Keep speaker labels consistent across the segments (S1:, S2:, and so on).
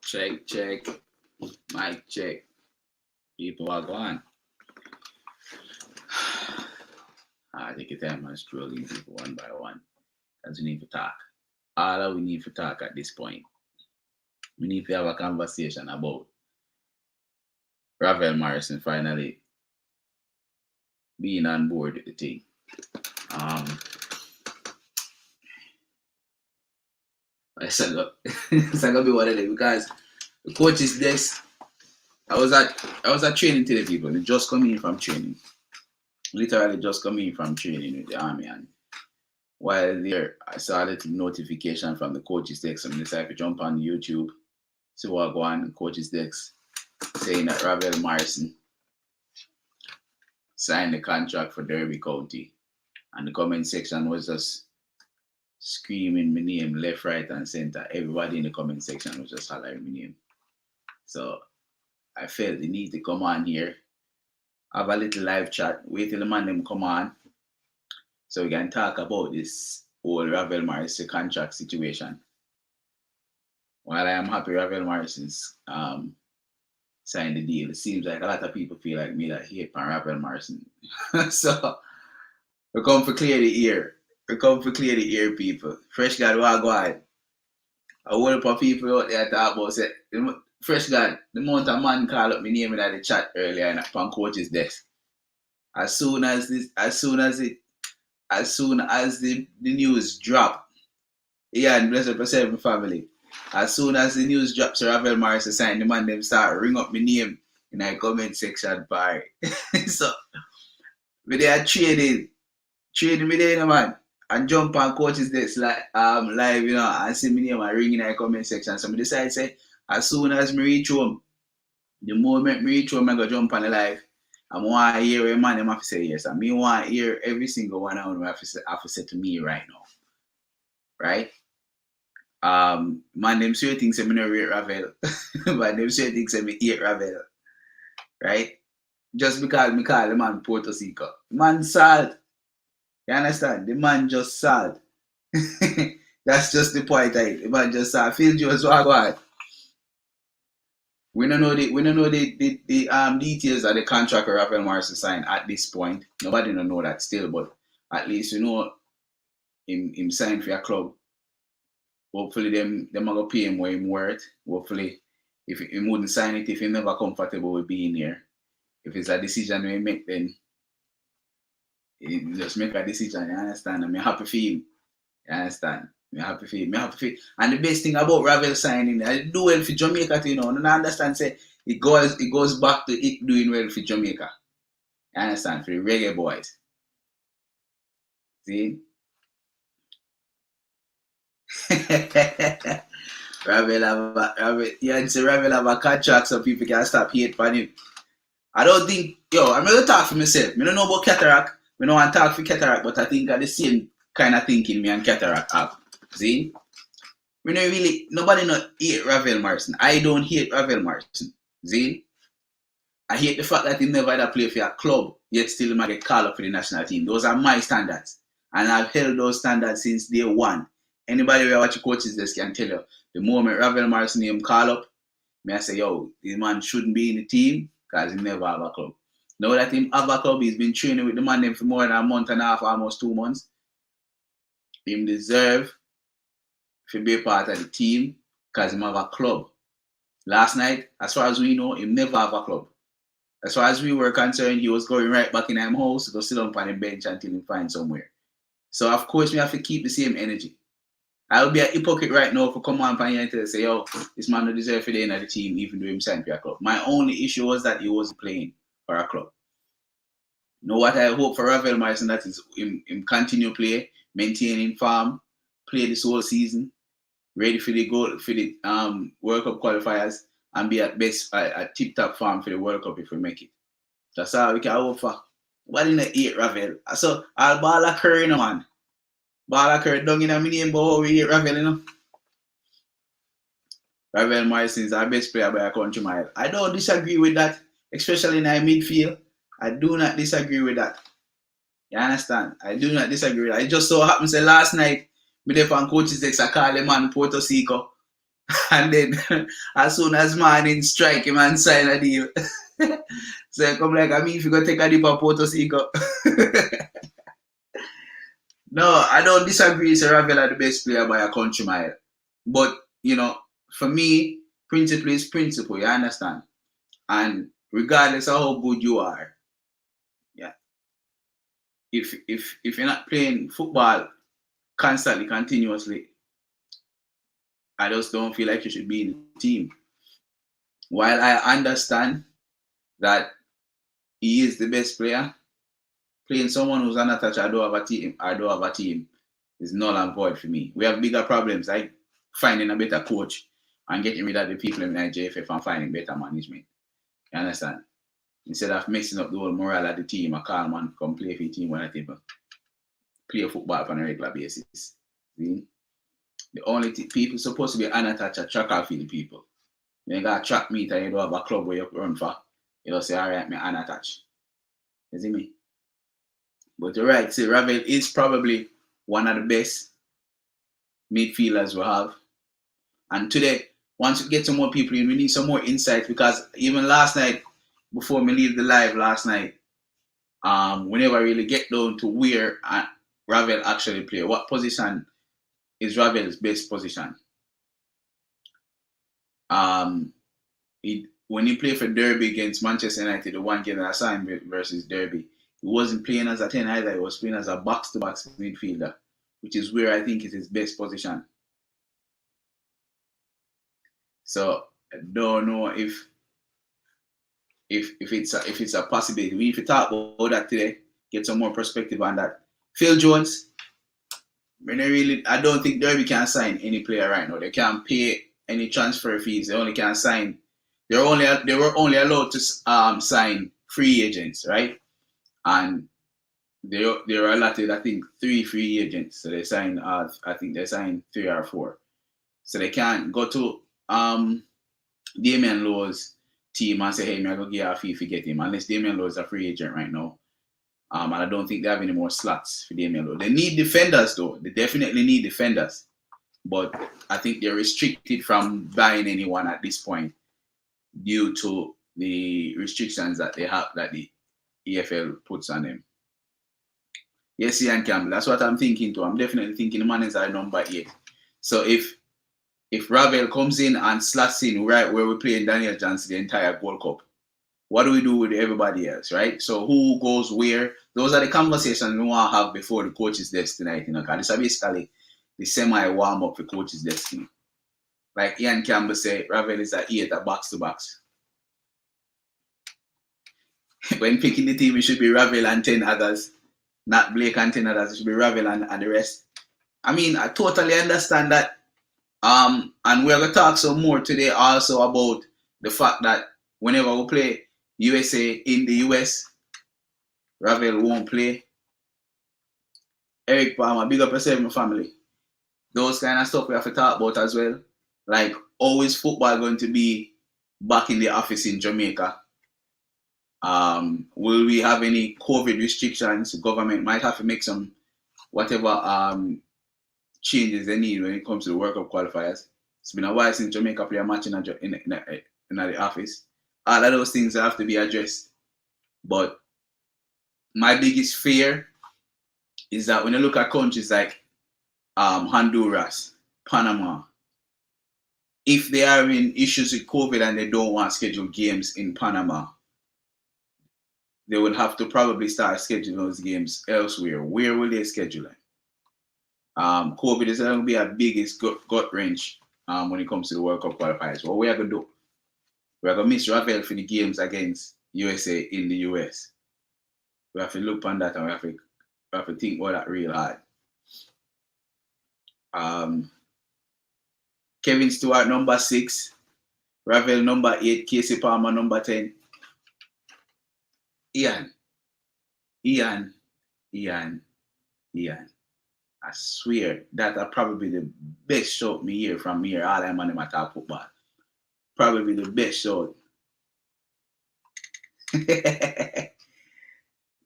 S1: Check, check. Mic check. People are gone. I take your time and struggling people one by one. Because we need to talk. All that we need to talk at this point. We need to have a conversation about Ravel Morrison finally being on board with the thing. It's gonna be what it is because the coach's desk. I was at training today, people. They just come in from training. Literally just come in from training with the army, and while there, I saw a little notification from the coach's desk. So I decided to jump on YouTube, see what go on coach's desk, saying that Ravel Morrison signed the contract for Derby County, and the comment section was just screaming my name left, right, and center. Everybody in the comment section was just hollering my name. So I felt the need to come on here, have a little live chat, wait till the man them come on, so we can talk about this whole Ravel Morrison contract situation. While I am happy Ravel Morrison's signed the deal, it seems like a lot of people feel like me that hate on Ravel Morrison. So we come for clear the air. We come for clear the air, people. Fresh God, what go on? A whole lot of people out there talk about say, Fresh God, the amount of man call up my name in the chat earlier and on coach's desk. As soon as the news drop, yeah, and bless up yourself, my family. As soon as the news drops, Ravel Morrison signed, the man them start ring up my name in the comment section bar. So, we they are trading me there, man, and jump on coach's desk like live, you know, and see my name and ring in the comment section. So I decide say, as soon as me reach home, the moment me reach home, I go jump on the live. I want to hear a man them have to say yes. And me want to hear every single one of them have to say to me right now. Right? Man, them sure things say me no rate Ravel. But them sure things say me hate Ravel. Right? Just because me call the man Puerto Rico. The man salt. You understand? The man just salt. That's just the point of it. The man just salt. Phil Jones, what go on? We don't know the details of the contract Ravel Morrison signed at this point. Nobody don't know that still, but at least we know him signed for a club. Hopefully them are gonna pay him what him worth. Hopefully if he wouldn't sign it if he never comfortable with being here. If it's a decision we make, then he just make a decision, you understand? I'm happy for him. You understand? Me happy for him. And the best thing about Ravel signing, I do well for Jamaica, you know. And I understand, say it goes back to it doing well for Jamaica. You understand? For the reggae boys. See? Ravel have a contract so people can stop hate on him. I don't think, I'm not gonna talk for myself. I don't know about Cataract. I don't want to talk for Cataract, but I think I the same kind of thinking me and Cataract have. See? We don't really, nobody not hate Ravel Morrison. I don't hate Ravel Morrison. See? I hate the fact that he never had a play for a club, yet still might get called up for the national team. Those are my standards. And I've held those standards since day one. Anybody who watch coaches this can tell you, the moment Ravel Morrison name call up, I say, this man shouldn't be in the team because he never have a club. Now that he have a club, he's been training with the man them for more than a month and a half, almost 2 months. Him deserve to be a part of the team because he have a club. Last night, as far as we know, he never have a club. As far as we were concerned, he was going right back in his house to go sit on the bench until he find somewhere. So of course, we have to keep the same energy. I'll be a hypocrite right now for come on and say, this man don't deserve to be in the team even though he signed for a club. My only issue was that he wasn't playing for a club. Now what I hope for Ravel Morrison that is him continue play, maintaining form, play this whole season, ready for the goal for the World Cup qualifiers, and be at best a tip-top form for the World Cup if we make it. That's all we can hope for. What in the 8 Ravel? So I'll ball a curry, no man. Ball a curry down in a name, but how we 8 Ravel, you know? Ravel Morrison is our best player by a country mile. I don't disagree with that, especially in our midfield. I do not disagree with that. You understand? I do not disagree with that. It just so happens that last night, me there on coach's desk, I call the man Puerto Rico. And then as soon as morning strike him and sign a deal. So I come like, I mean, if you go take a dip of Porto Rico. No, I don't disagree. Say Ravel are the best player by a country mile. But, for me, principle is principle, you understand? And regardless of how good you are, yeah, if you're not playing football constantly, continuously, I just don't feel like you should be in the team. While I understand that he is the best player, playing someone who's unattached, I don't have a team is null and void for me. We have bigger problems like finding a better coach and getting rid of the people in JFF and finding better management. You understand? Instead of messing up the whole morale of the team, I call man come play for the team when I play football on a regular basis. See? The only people supposed to be unattached are track off the people. When you got a track meet and you don't have a club where you run for, you just say, all right, me unattached. You see me? But you're right, see, Ravel is probably one of the best midfielders we have. And today, once we get some more people in, we need some more insights because even last night, before me leave the live last night, we never really get down to where Ravel actually play. What position is Ravel's best position? When he played for Derby against Manchester United, the one game that I saw him versus Derby, he wasn't playing as a 10 either. He was playing as a box-to-box midfielder, which is where I think is his best position. So I don't know if it's a possibility. We need to talk about that today, get some more perspective on that. Phil Jones, I don't think Derby can sign any player right now. They can't pay any transfer fees. They only can sign. They were only allowed to sign free agents, right? And they were allotted, I think, 3 free agents. So they signed, I think they signed 3 or 4. So they can't go to Damian Lowe's team and say, hey, I'm going to give you a fee if you get him. Unless Damian Lowe is a free agent right now. And I don't think they have any more slots for Damian Lowe. They need defenders, though. They definitely need defenders. But I think they're restricted from buying anyone at this point due to the restrictions that they have, that the EFL puts on them. Yes, Ian Campbell. That's what I'm thinking too. I'm definitely thinking the man is our number 8. So if Ravel comes in and slots in right where we're playing Daniel Johnson the entire Gold Cup, what do we do with everybody else, right? So who goes where? Those are the conversations we want to have before the coach's desk tonight, because this is basically the semi-warm-up for coach's desk. Like Ian Campbell said, Ravel is at 8 at box-to-box. When picking the team, it should be Ravel and 10 others, not Blake and 10 others. It should be Ravel and the rest. I mean, I totally understand that. And we're going to talk some more today also about the fact that whenever we play USA in the US, Ravel won't play. Eric Palmer, big up yourself, my family. Those kind of stuff we have to talk about as well. Like, how is football going to be back in the office in Jamaica? Will we have any COVID restrictions? The government might have to make some whatever changes they need when it comes to the World Cup qualifiers. It's been a while since Jamaica play a match in the office. All of those things have to be addressed. But my biggest fear is that when you look at countries like Honduras, Panama, if they are in issues with COVID and they don't want to schedule games in Panama, they will have to probably start scheduling those games elsewhere. Where will they schedule it? COVID is going to be our biggest gut wrench when it comes to the World Cup qualifiers. What we are going to do? We are going to miss Ravel for the games against USA in the US. We have to look on that and we have to think about that real hard. Kevin Stewart, number 6. Ravel, number 8. Casey Palmer, number 10. Ian. I swear that are probably the best shout me hear from here. All I'm on my talk football. Probably the best shout.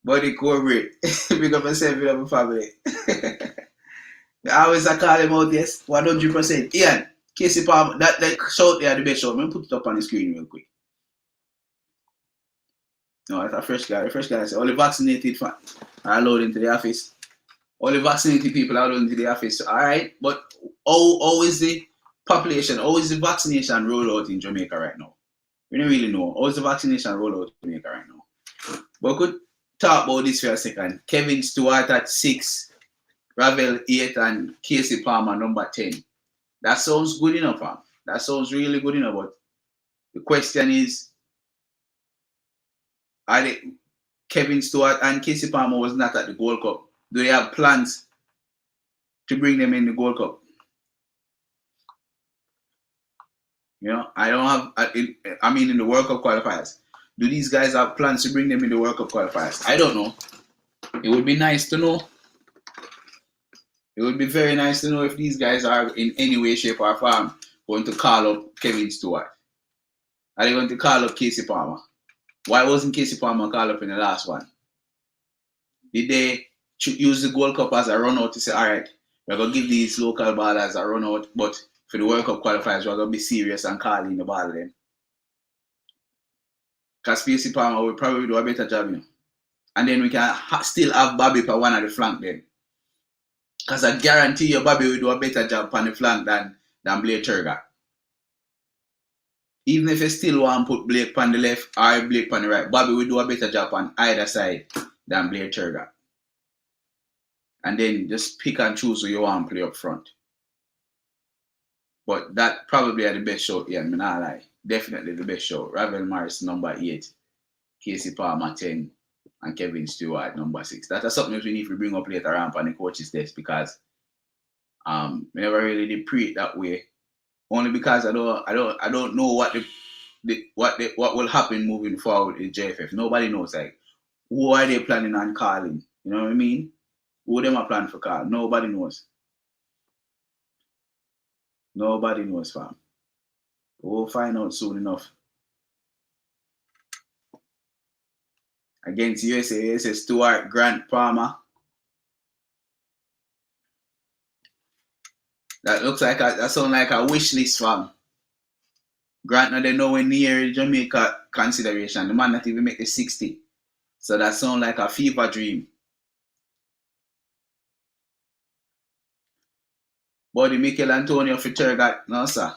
S1: Buddy Corbett. Big up yourself, big up your family. I always call him out, yes. 100%. Ian, Casey Palmer, that like shout there, the best shout. Let me put it up on the screen real quick. No, it's a fresh guy. The fresh guy said, all the vaccinated fans are allowed into the office. All the vaccinated people are allowed into the office. All right, but how is the population, how is the vaccination rollout in Jamaica right now? We don't really know. How is the vaccination rollout in Jamaica right now? But we could talk about this for a second. Kevin Stewart at 6, Ravel 8, and Casey Palmer number 10. That sounds good enough, fam. That sounds really good enough. But the question is, are they, Kevin Stewart and Casey Palmer was not at the Gold Cup. Do they have plans to bring them in the Gold Cup? You know, I don't have, in the World Cup qualifiers. Do these guys have plans to bring them in the World Cup qualifiers? I don't know. It would be nice to know. It would be very nice to know if these guys are in any way, shape, or form going to call up Kevin Stewart. Are they going to call up Casey Palmer? Why wasn't Casey Palmer called up in the last one? Did they use the Gold Cup as a run out to say, all right, we're going to give these local ballers a run out, but for the World Cup qualifiers, we're going to be serious and call in the ball then? Because Casey Palmer will probably do a better job, you know. And then we can still have Bobby for one of the flank then. Because I guarantee you Bobby will do a better job on the flank than Blake Turgot. Even if you still want to put Blake on the left or Blake on the right, Bobby will do a better job on either side than Blake Turgot. And then just pick and choose who you want to play up front. But that probably are the best show here, I'm not lie. Definitely the best show. Ravel Morrison number 8, Casey Palmer 10, and Kevin Stewart number 6. That's something we need to bring up later on the coach's desk because we never really did pre it that way. Only because I don't know what will happen moving forward in JFF. Nobody knows like who are they planning on calling. You know what I mean? Who them are planning for call? Nobody knows. Nobody knows, fam. We'll find out soon enough. Against USA Stewart, Grant, Palmer. That looks like that sounds like a wish list, fam. Grant not they nowhere near Jamaica consideration. The man not even make the 60. So that sounds like a fever dream. Buddy Mikel Antonio for Turgot. No, sir.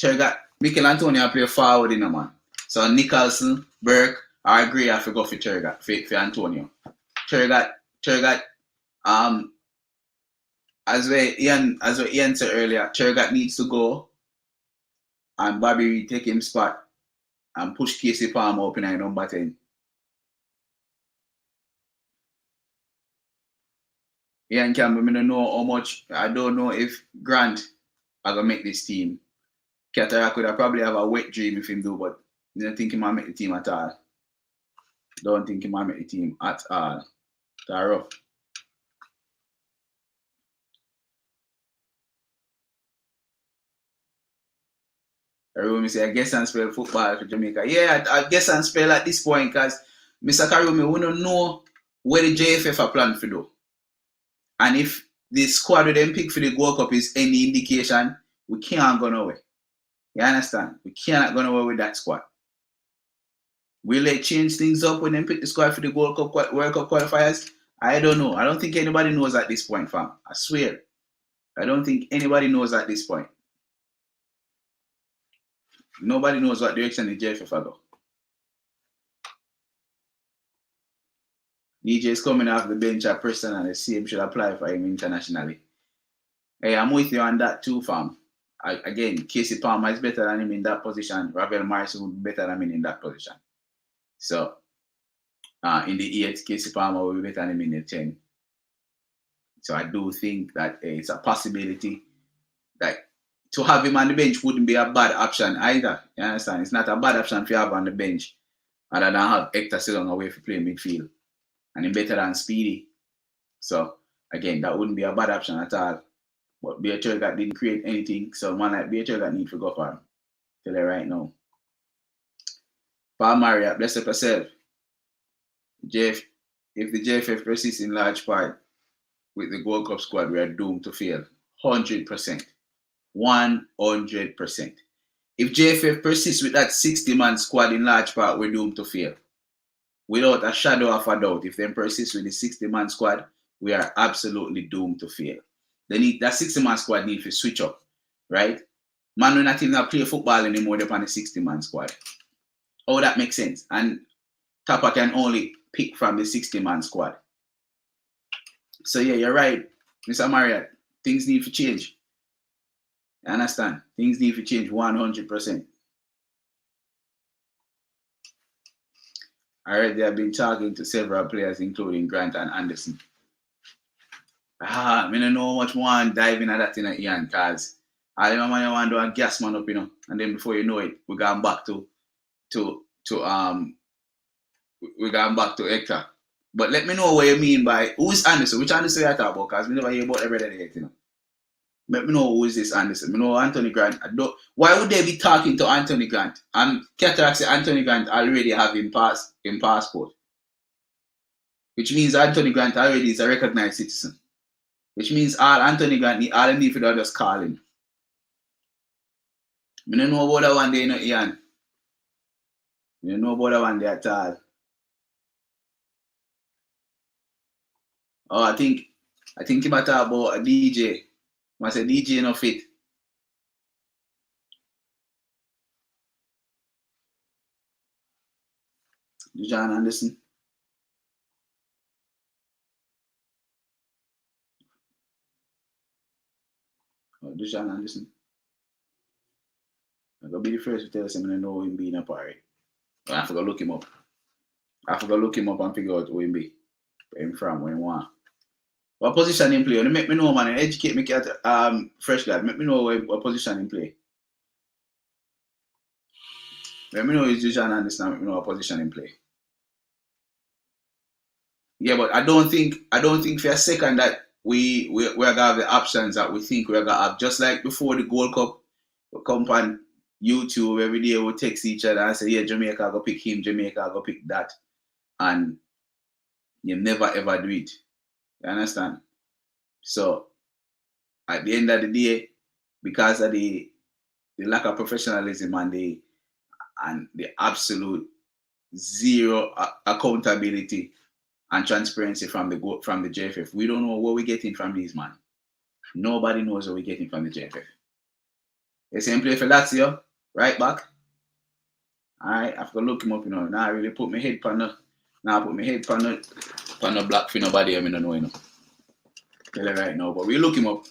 S1: Turgot, Mikel Antonio play forward in a man. So Nicholson, Burke, or Gray have to go for Turgot, for Antonio. Turgot, as Ian said earlier, Turgot needs to go and Bobby take him spot and push Casey Palmer up in number 10. Ian Campbell, I don't know how much, I don't know if Grant are going to make this team. Cataract would probably have a wet dream if him do, but I don't think he might make the team at all. Don't think he might make the team at all. That's rough. Karumi say, I guess and spell football for Jamaica. Yeah, I guess and spell at this point because Mr. Karumi, we don't know where the JFF are planned to do. And if the squad with them pick for the Gold Cup is any indication, we can't go nowhere. You understand? We cannot go nowhere with that squad. Will they change things up when they pick the squad for the World Cup qualifiers? I don't know. I don't think anybody knows at this point, fam. I swear. I don't think anybody knows at this point. Nobody knows what direction the JFF are go. DJ is coming off the bench at Preston and the same should apply for him internationally. Hey, I'm with you on that too, fam. Again, Casey Palmer is better than him in that position. Ravel Morrison would be better than him in that position. So, in the 8, Casey Palmer will be better than him in the 10. So I do think that it's a possibility that to have him on the bench wouldn't be a bad option either. You understand? It's not a bad option to have on the bench other than have Hector Silong away for playing midfield. And he's better than Speedy. So, again, that wouldn't be a bad option at all. But Beatrice didn't create anything, so man like Beatrice need to go for him. Tell you right now. Paul Marriott, bless up yourself. If the JFF persists in large part with the Gold Cup squad, we are doomed to fail. 100%. 100%. If JFF persists with that 60-man squad in large part, we're doomed to fail. Without a shadow of a doubt, if they persist with the 60-man squad, we are absolutely doomed to fail. That 60-man squad needs to switch up, right? Man, we're not even play football anymore upon the 60-man squad. Oh, that makes sense. And Tapa can only pick from the 60-man squad. So yeah, you're right, Mr. Marriott. Things need to change. You understand? Things need to change 100%. Already, I've been talking to several players, including Grant and Anderson. I don't know how much more dive into that in Ian, because I remember I want to do a gas man up, and then before you know it, we're going back to Hector. But let me know what you mean by who's Anderson. Which Anderson you talk about? Because we never hear about everybody yet, Let me know who is this Anderson. I know Anthony Grant. Why would they be talking to Anthony Grant? And Cataract say Anthony Grant already have him passport. Which means Anthony Grant already is a recognized citizen. Which means all Anthony Grant all they need to do just call him. I don't know about that one day, Ian. I don't know about that one day at all. Oh, I think he might talk about a DJ. I say DJ no fit. John Anderson. Oh, John Anderson. I'm gonna be the first to tell us I know him being a party. I have to go look him up. and figure out who him be. Where him from, where him want. What position him play? Make me know, man. Educate me, fresh lad. Make me know what position him play. Let me know his John Anderson. Make me know what position him play. Yeah, but I don't think for a second that we're gonna have the options that we think we're gonna have. Just like before the Gold Cup, we come on YouTube every day, we text each other and say, yeah, Jamaica go pick him, Jamaica go pick that, and you never ever do it. You understand? So at the end of the day, because of the lack of professionalism and the absolute zero accountability and transparency from the JFF, we don't know what we're getting from these man. Nobody knows what we're getting from the JFF. They say play for Lazio, right back. Alright, I have to look him up, Now I really put my head on the black for nobody, I don't know, Tell you right now, but we look him up.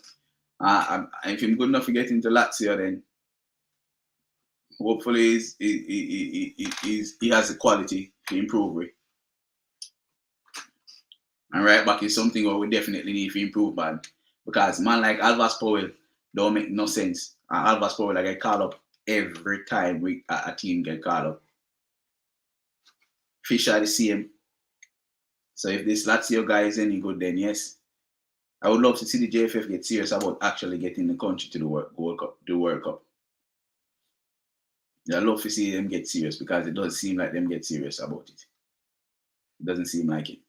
S1: If he's good enough to get into Lazio, then hopefully he has the quality to improve with. And right back is something where we definitely need to improve, man. Because man like Alvas Powell don't make no sense. And Alvas Powell get called up every time a team get called up. Fisher the same. So if this Lazio guy is any good, then yes. I would love to see the JFF get serious about actually getting the country to the World Cup. I love to see them get serious because it does seem like them get serious about it. It doesn't seem like it.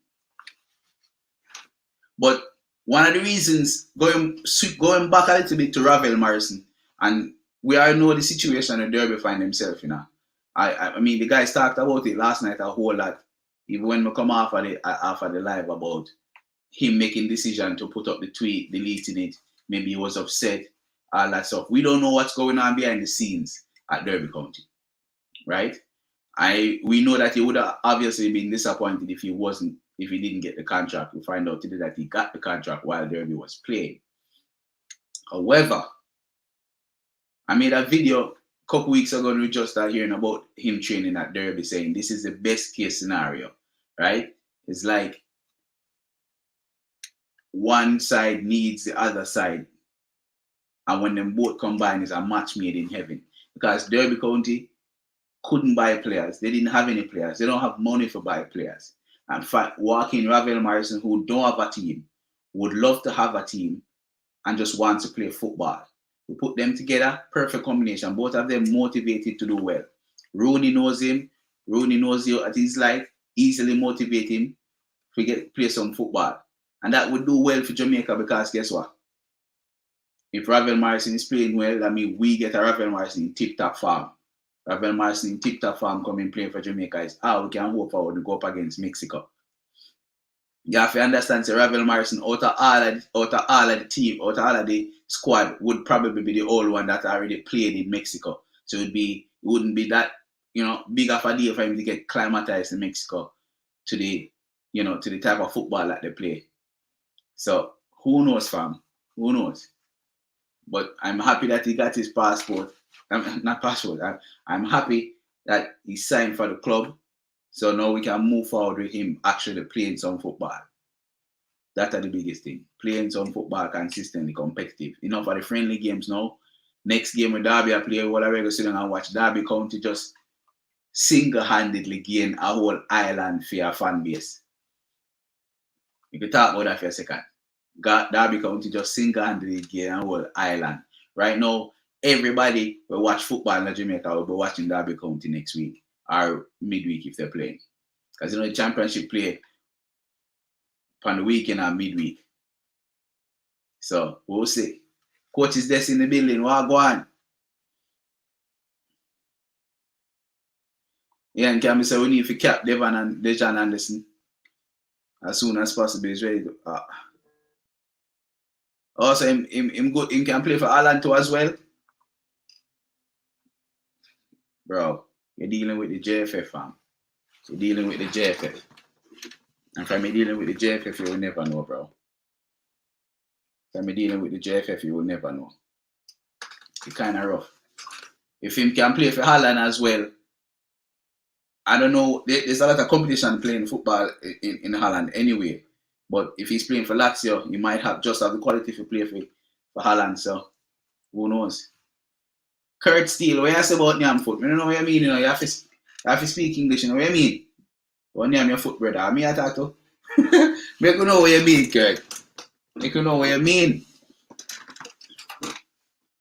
S1: But one of the reasons, going back a little bit to Ravel Morrison, and we all know the situation that Derby find themselves, I mean, the guys talked about it last night a whole lot. Even when we come off of the live about him making decision to put up the tweet, deleting it, maybe he was upset, all that stuff. We don't know what's going on behind the scenes at Derby County, right? We know that he would have obviously been disappointed if he didn't get the contract. We find out today that he got the contract while Derby was playing. However, I made a video a couple weeks ago and we just started hearing about him training at Derby, saying this is the best case scenario, right? It's like one side needs the other side, and when them both combine, it's a match made in heaven. Because Derby County couldn't buy players. They didn't have any players. They don't have money for buy players. In fact, walking Ravel Morrison, who don't have a team, would love to have a team and just want to play football. We put them together, perfect combination. Both of them motivated to do well. Rooney knows him. Rooney knows what he's like. Easily motivate him to play some football. And that would do well for Jamaica because guess what? if Ravel Morrison is playing well, that means we get a Ravel Morrison in tip-top form. Ravel Morrison in tip-top form coming playing for Jamaica is how we can hope forward to go up against Mexico. You have to understand, so Ravel Morrison out of all of the team, out of all of the squad, would probably be the old one that already played in Mexico. So it wouldn't be that, big of a deal for him to get climatized in Mexico to the type of football that they play. So who knows, fam? Who knows? But I'm happy that he got his passport. Not passport. I'm happy that he signed for the club. So now we can move forward with him actually playing some football. That's the biggest thing. Playing some football consistently, competitive. Enough for the friendly games now. Next game with Derby, I play whatever I go sit down and watch Derby County just single-handedly gain a whole island for your fan base. You can talk about that for a second. Derby County just single-handedly gain a whole island. Right now, everybody will watch football in Jamaica will be watching Derby County next week or midweek if they're playing. Because the championship play on the weekend or midweek. So we'll see. Coach is there in the building. What go on? Yeah, and can we say we need to cap Devon and Dejan Anderson as soon as possible. He's ready to. Also, him can play for Alan too as well. Bro, you're dealing with the JFF, fam. You're dealing with the JFF. And from me dealing with the JFF, you will never know, bro. From me dealing with the JFF, you will never know. It's kind of rough. If him can play for Holland as well, I don't know. There's a lot of competition playing football in Holland anyway. But if he's playing for Lazio, he might just have the quality to play for Holland. So, who knows? Kurt Steele, what you say about Nyamfoot? I don't know what you mean. You have to speak English. You know what you mean? What name your foot, brother? Me I talk to. Make you know what you mean, Kurt. Make you know what you mean.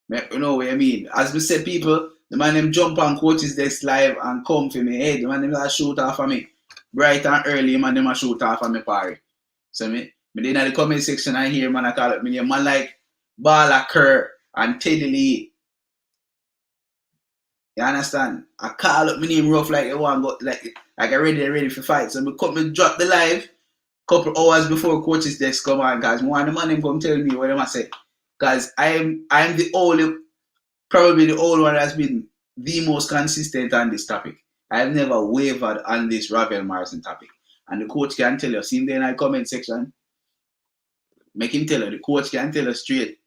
S1: Make you know what you mean. As we said, people, the man them jump on coaches desk live and come for me. Hey, the man them shoot off of me. Bright and early, man them shoot off of me party. So me then in the comment section I hear man I call it me man like Bala Kerr and Teddy Lee. You understand? I call up my name rough like you want, but like I ready for fight. So me drop the live couple hours before coaches desk come on, guys. One of the man them come tell me what they must say. Guys, I'm probably the only one that's been the most consistent on this topic. I've never wavered on this Ravel Morrison topic. And the coach can tell you, see him there in the comment section. Make him tell you, the coach can tell you straight.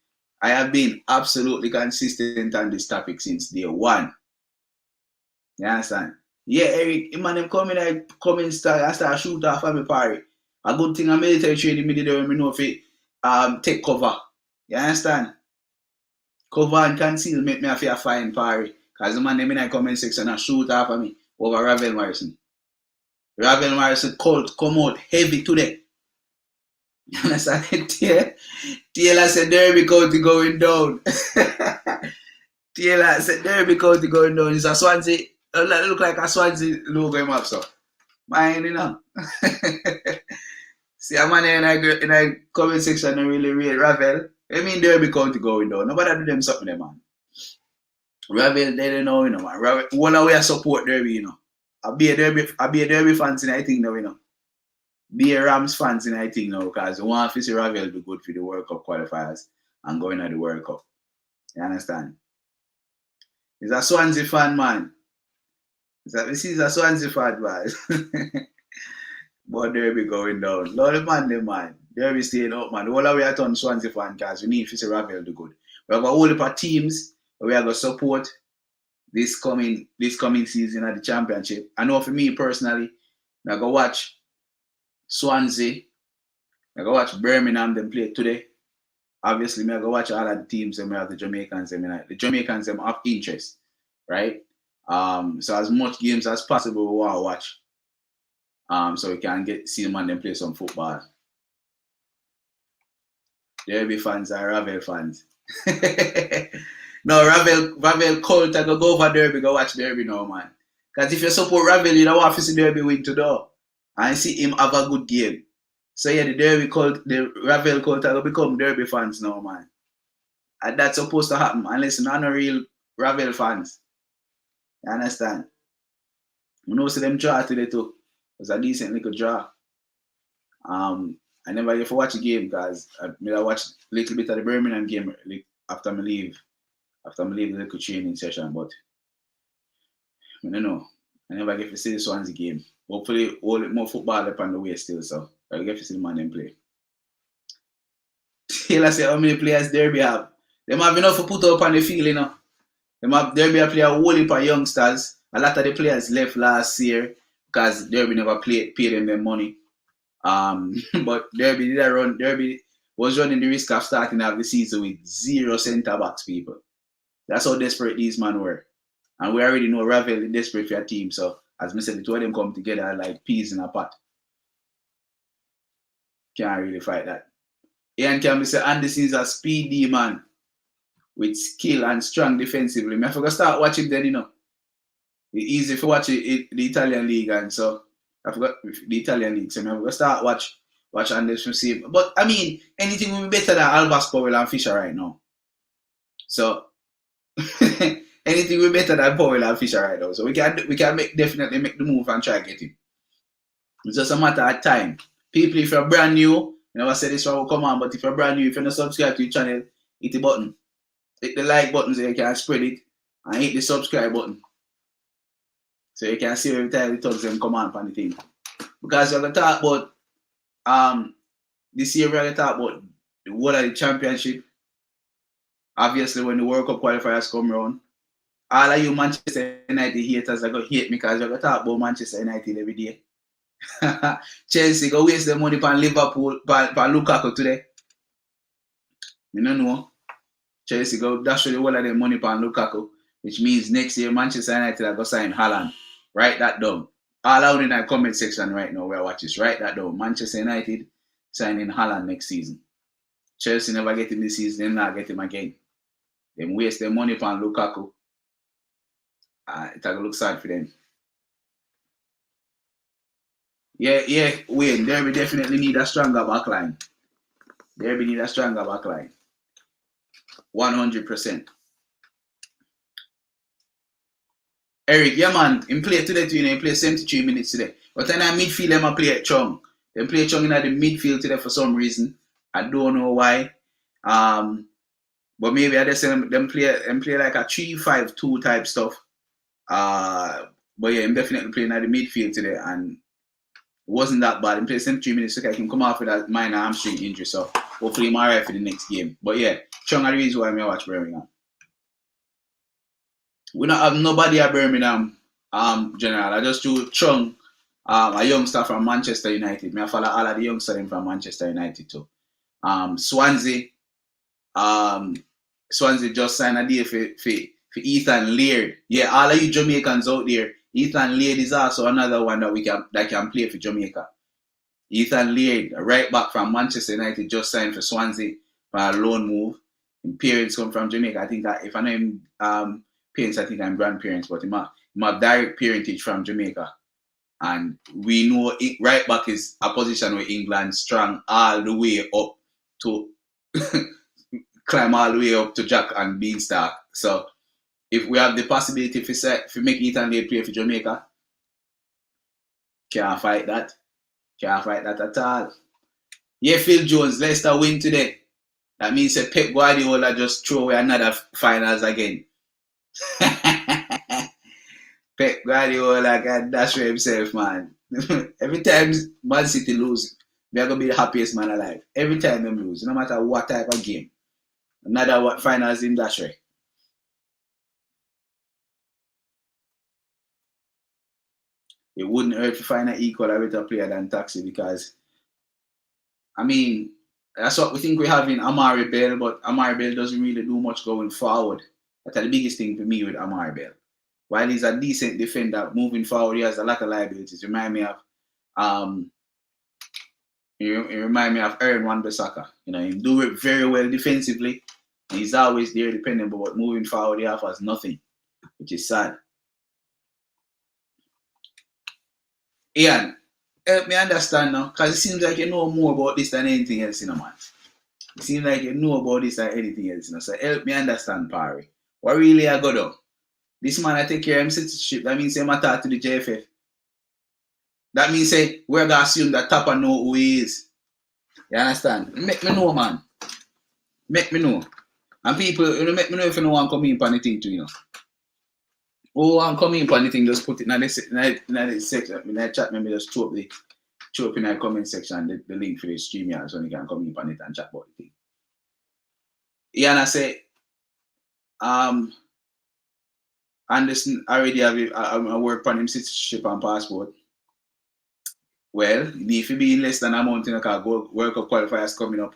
S1: I have been absolutely consistent on this topic since day one. You understand? Yeah, Eric, man, them come in start shoot off of my party. A good thing a military training me did when me know if it take cover. You understand? Cover and conceal make me a fine party. Because the man them in the comment section and shoot off of me over Ravel Morrison. Ravel Morrison cult come out heavy today. You understand? Taylor said Derby County going down. Taylor said Derby County going down. It's a Swansea. It look like a Swansea logo him up, so. Mine, you know. See a man in the comment section and really rate Ravel. I mean Derby County going down. Nobody do them something there, man. Ravel, they don't know, you know, man. Ravel, one of we support Derby, you know. I be a Derby fans in I think now, you know. Be a Rams fans in I think now, because we want to see Ravel do good for the World Cup qualifiers and going to the World Cup. You understand? He's a Swansea fan, man. This is a Swansea fan, man. But Derby going down. Lord man. Derby staying up, man. All the way at on Swansea fan, because we need to see Ravel do good. We have got all the teams we are going to support this coming season at the championship. I know for me personally, I go watch Swansea, I go watch Birmingham them play today. Obviously, I go watch all of the teams and we have the Jamaicans the Jamaicans them have interest, right? So as much games as possible we want to watch. So we can see them and them play some football. Derby fans are Ravel fans. No, Ravel cult, I go over Derby, go watch Derby now, man. Because if you support Ravel, you don't want to see Derby win today. And see him have a good game. So yeah, the Ravel cult, I go become Derby fans now, man. And that's supposed to happen unless you're not a real Ravel fans. You understand? You know, see them draw today too. It was a decent little draw. I never get to watch a game because I watched a little bit of the Birmingham game after I leave the little training session, but I don't know. I never get to see the Swansea game. Hopefully, all more football up on the way still, so I get to see the man them play. Taylor say how many players Derby have. Them have enough to put up on the field, you know. Them have Derby a play a whole heap of youngsters. A lot of the players left last year because Derby never paid them their money. But Derby was running the risk of starting out the season with 0 centre backs, people. That's how desperate these men were. And we already know Ravel is desperate for a team. So, as I said, the two of them come together like peas in a pot. Can't really fight that. Ian Campbell say Anderson's a speedy man with skill and strong defensively. I forgot to start watching then, you know. It's easy to watch the Italian league, and so I forgot the Italian league. So I forgot to start watch Anderson see. But I mean, anything will be better than Alvas Powell and Fisher right now. So anything will be better than Powell and Fisher right now. So we can definitely make the move and try to get him. It's just a matter of time. People, if you're brand new, I never said this one will come on, but if you're brand new, if you're not subscribed to the channel, hit the button. Hit the like button so you can spread it, and hit the subscribe button so you can see every time the thumbs them come on the thing. Because we're going to talk about this year we're going to talk about the whole of the championship. Obviously when the World Cup qualifiers come around, all of you Manchester United haters are going to hate me because we're going to talk about Manchester United every day. Chelsea go waste their money on Liverpool, on Lukaku today. You don't know. Chelsea go dash the whole of their money on Lukaku, which means next year Manchester United are going to sign Haaland. Write that down. All out in the comment section right now where I watch this. Write that down. Manchester United signing Haaland next season. Chelsea never get him this season, they're not get him again. Them waste their money on Lukaku. It's going to look sad for them. Yeah, Wayne, Derby definitely need a stronger backline. 100%. Eric, yeah man, he played today too, he played 73 minutes today. But then in midfield, them play at Chung. They play Chung in the midfield today for some reason. I don't know why. But maybe I just say them play like a 3-5-2 type stuff. But yeah, I'm definitely playing at the midfield today, and it wasn't that bad. He played 73 minutes, so I can come off with that minor hamstring injury. So hopefully I'm alright for the next game. But yeah, Chung are the reason why I watch Birmingham. We don't have nobody at Birmingham, general. I just do Chung, a youngster from Manchester United. I follow all of the youngsters from Manchester United too. Swansea just signed a deal for Ethan Laird. Yeah, all of you Jamaicans out there, Ethan Laird is also another one that can play for Jamaica. Ethan Laird, a right back from Manchester United, just signed for Swansea for a loan move. His parents come from Jamaica. I think that if I know him parents, I think I'm grandparents, but he have direct parentage from Jamaica. And we know right back is a position where England strong all the way up to climb all the way up to Jack and Beanstalk. So if we have the possibility to make Ethan Laird play for Jamaica, can't fight that. Can't fight that at all. Yeah, Phil Jones, Leicester win today. That means that Pep Guardiola just throw away another finals again. Pep Guardiola can dash for himself, man. Every time Man City lose, they're going to be the happiest man alive. Every time them lose, no matter what type of game. Another finals in dash way. It wouldn't hurt to find an equal or better player than Taxi because, I mean, that's what we think we have in Amari Bell, but Amari Bell doesn't really do much going forward. That's the biggest thing for me with Amari Bell. While he's a decent defender, moving forward, he has a lot of liabilities. Remind me of Aaron Wan-Bissaka. You know, he do it very well defensively. And he's always there dependable, but moving forward, he offers nothing, which is sad. Ian, help me understand now, because it seems like you know more about this than anything else, you know, man. It seems like you know about this or anything else, you know. So help me understand, Parry. What really I go down? This man I take care of him citizenship. That means I'm talk to the JFF. That means say we're gonna assume that Tapper know who he is. You understand? Make me know, man. Make me know. And people, you know, make me know if you don't want to come in for anything too, you know. Who want to come in for anything, just put it in the section. In the chat, maybe just throw up in the comment section the link for the stream here so you can come in for it and chat about the thing. Yeah, and I say, and this already have a work on him citizenship and passport. Well, if you be in less than a month, you know, because World Cup qualifiers coming up.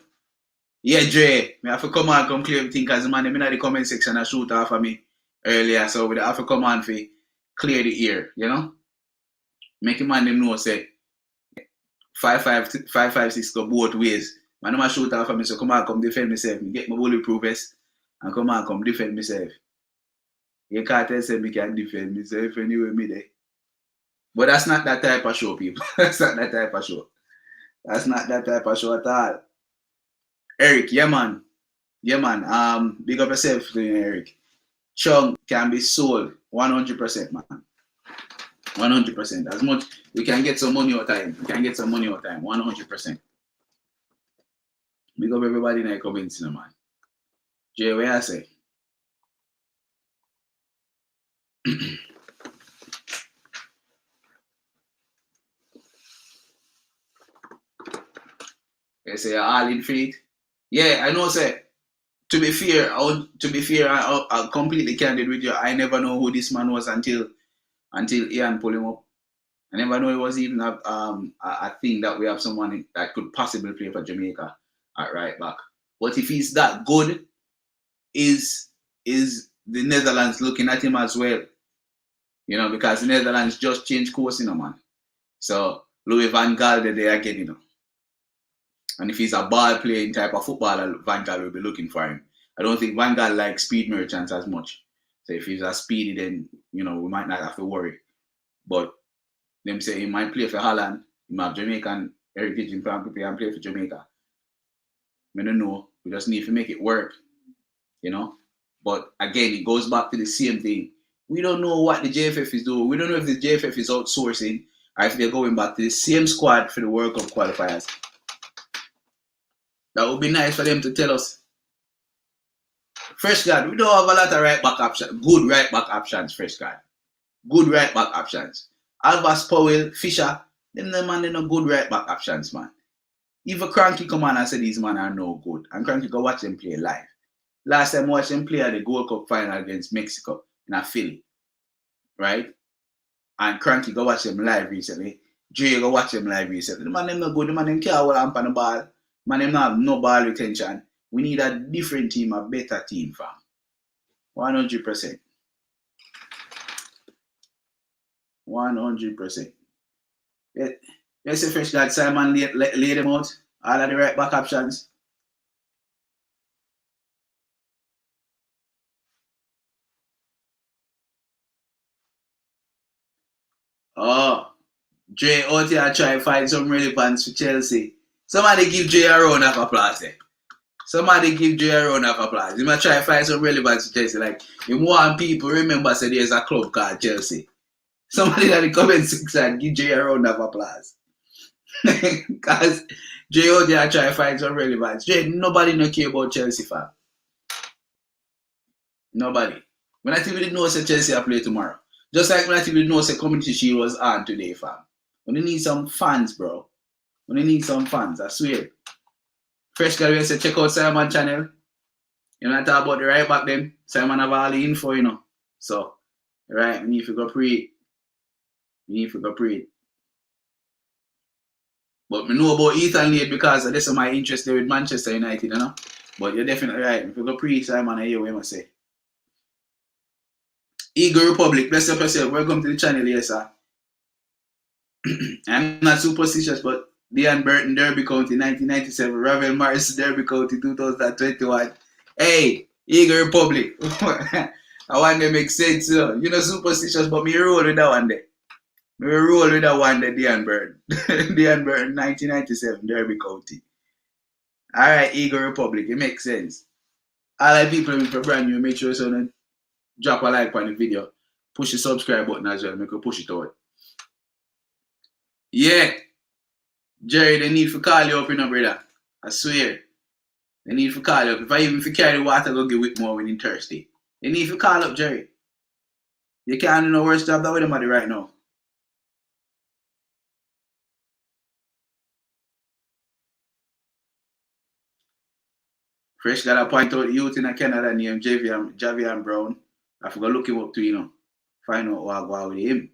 S1: Yeah, Dre, I have to come on come clear everything because the man in the comment section and shoot off of me earlier, so we have to come on for clear the ear, you know? Make the man them know say 556 go both ways. Man, I'm shoot off of me, so come on, come defend myself. Me get my bulletproof vest and come on, come defend myself. You can't tell say me can defend myself anyway, me there. But that's not that type of show, people. That's not that type of show. That's not that type of show at all. Eric, yeah man. Yeah man. Big up yourself to you, Eric. Chung can be sold 100%, man. 100%. As much we can get some money out of time. We can get some money out of time. 100%. Big up everybody in the comments, man. Jay, what I say? They say all in faith. Yeah, I know. Say to be fair, I'm completely candid with you. I never know who this man was until Ian pulled him up. I never know it was even a thing that we have someone that could possibly play for Jamaica at right back. But if he's that good, is the Netherlands looking at him as well? You know, because the Netherlands just changed course, you know, man. So Louis van Gaal there again, you know. And if he's a ball playing type of footballer, Van Gaal will be looking for him. I don't think Van Gaal likes speed merchants as much. So if he's a speedy, then, you know, we might not have to worry. But them say he might play for Holland, he might have Jamaican heritage in plan and play for Jamaica. I don't know. We just need to make it work, you know. But again, it goes back to the same thing. We don't know what the JFF is doing. We don't know if the JFF is outsourcing or if they're going back to the same squad for the World Cup qualifiers. That would be nice for them to tell us. Fresh guard, we don't have a lot of right back options. Good right back options, fresh guard. Good right back options. Albas Powell, Fisher, them man, they no good right back options, man. Even Cranky come on and say these men are no good. And Cranky go watch them play live. Last time I watched them play at the Gold Cup final against Mexico in a Philly. Right? And Cranky go watch them live recently. Dre go watch them live recently. The man them no good. The man them can't hold on the ball. Man them not have no ball retention. We need a different team, a better team, fam. 100%. 100%. Let's say fresh guard Simon lay them out. All of the right back options. Oh, Dre out here try to find some relevance for Chelsea. Somebody give Dre a round of applause there. Somebody give Dre a round of applause. You might try to find some relevance for Chelsea. Like, you want people remember say there's a club called Chelsea. Somebody in the comment section give Dre a round of applause. Because Dre out there try to find some relevance. Dre, nobody no care about Chelsea, fam. Nobody. When I even know say Chelsea will play tomorrow. Just like when I even know say Community Shield was on today, fam. When you need some fans, bro. When you need some fans, I swear. Fresh guy will say check out Simon channel. You know, I talk about the right back then. Simon have all the info, you know. So, right, we need to go pray. But I know about Ethan Late because that's my interest there with Manchester United, you know. But you're definitely right. If you go pray, Simon, I hear what you must say. Eagle Republic, bless up yourself. Welcome to the channel, yes, sir. I'm not superstitious, but Dean Burton, Derby County, 1997. Ravel Morrison, Derby County, 2021. Hey, Eagle Republic. I want to make sense. You know, superstitious, but me roll with that one there. Me roll with that one there, Dean Burton. Dean Burton, 1997, Derby County. Alright, Eagle Republic, it makes sense. All the people if you're brand new, make sure you drop a like on the video. Push the subscribe button as well, make you push it out. Yeah. Jerry, they need to call you up, you know, brother. I swear. They need to call you up. If I even carry the water, go get Whitmore when in Thursday. They need to call up, Jerry. You can't do no worse job than with them right now. Fresh got to point out the youth in Canada named Javian Brown. I forgot to look him up to, you know, find out what I go with him.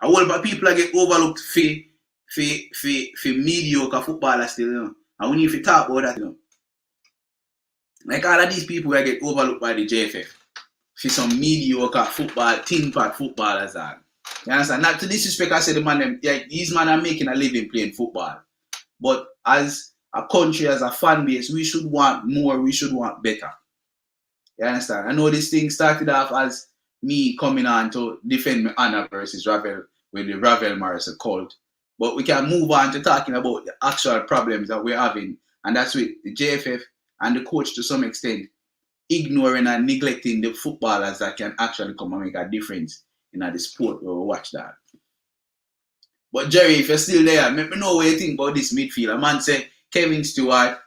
S1: A whole lot of people get overlooked for mediocre footballers still, you know. And we need to talk about that, you know. Like all of these people that get overlooked by the JFF for some mediocre football, tin pot footballers are. You understand? Not to disrespect, I say the man, these men are making a living playing football. But as a country, as a fan base, we should want more, we should want better. You understand? I know this thing started off as me coming on to defend my honor versus Ravel with the Ravel Morrison cult. But we can move on to talking about the actual problems that we're having. And that's with the JFF and the coach to some extent ignoring and neglecting the footballers that can actually come and make a difference in the sport where we watch that. But Jerry, if you're still there, let me know what you think about this midfield. A man said Kevin Stewart,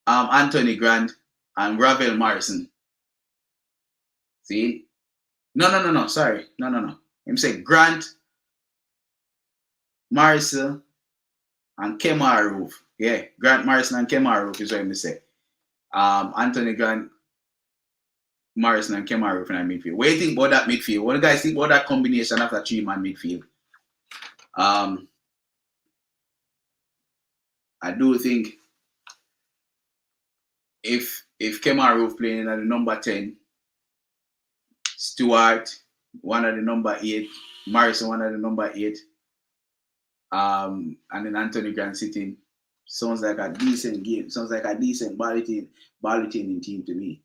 S1: Anthony Grant, and Ravel Morrison. See? No. Sorry. No. Him say Grant, Morrison, and Kemar Roof. Yeah, Grant Morrison and Kemar Roof is what him say. Anthony Grant, Morrison, and Kemar Roof in the midfield. What do you think about that midfield? What do you guys think about that combination of that 3-man midfield? I do think if Kemar Roof playing at the number 10, Stewart, one of the number 8, Morrison, one of the number 8, and then Anthony Grant sitting, sounds like a decent game. Sounds like a decent balloting team to me.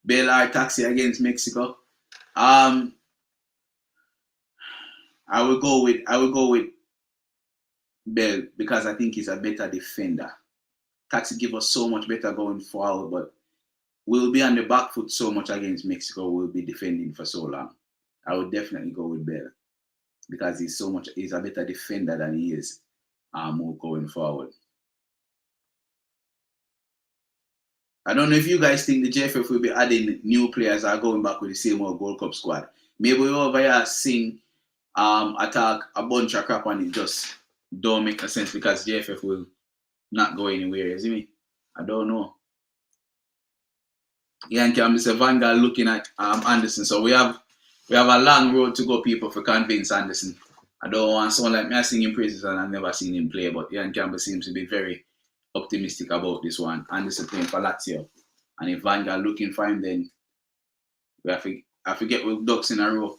S1: Bell Taxi against Mexico. I will go with Bell because I think he's a better defender. Taxi give us so much better going forward, but we'll be on the back foot so much against Mexico. We'll be defending for so long. I would definitely go with Bell because he's a better defender than he is going forward. I don't know if you guys think the JFF will be adding new players or going back with the same old Gold Cup squad. Maybe we over here sing attack a bunch of crap and it just don't make a sense because JFF will not go anywhere, you see me? I don't know. Yankee and Mr. Vanguard looking at Anderson. So we have a long road to go, people, for convince Anderson. I don't want someone like me singing praises and I've never seen him play, but Ian Campbell seems to be very optimistic about this one. Anderson playing for Lazio. And if Vanguard looking for him, then we have to get with ducks in a row.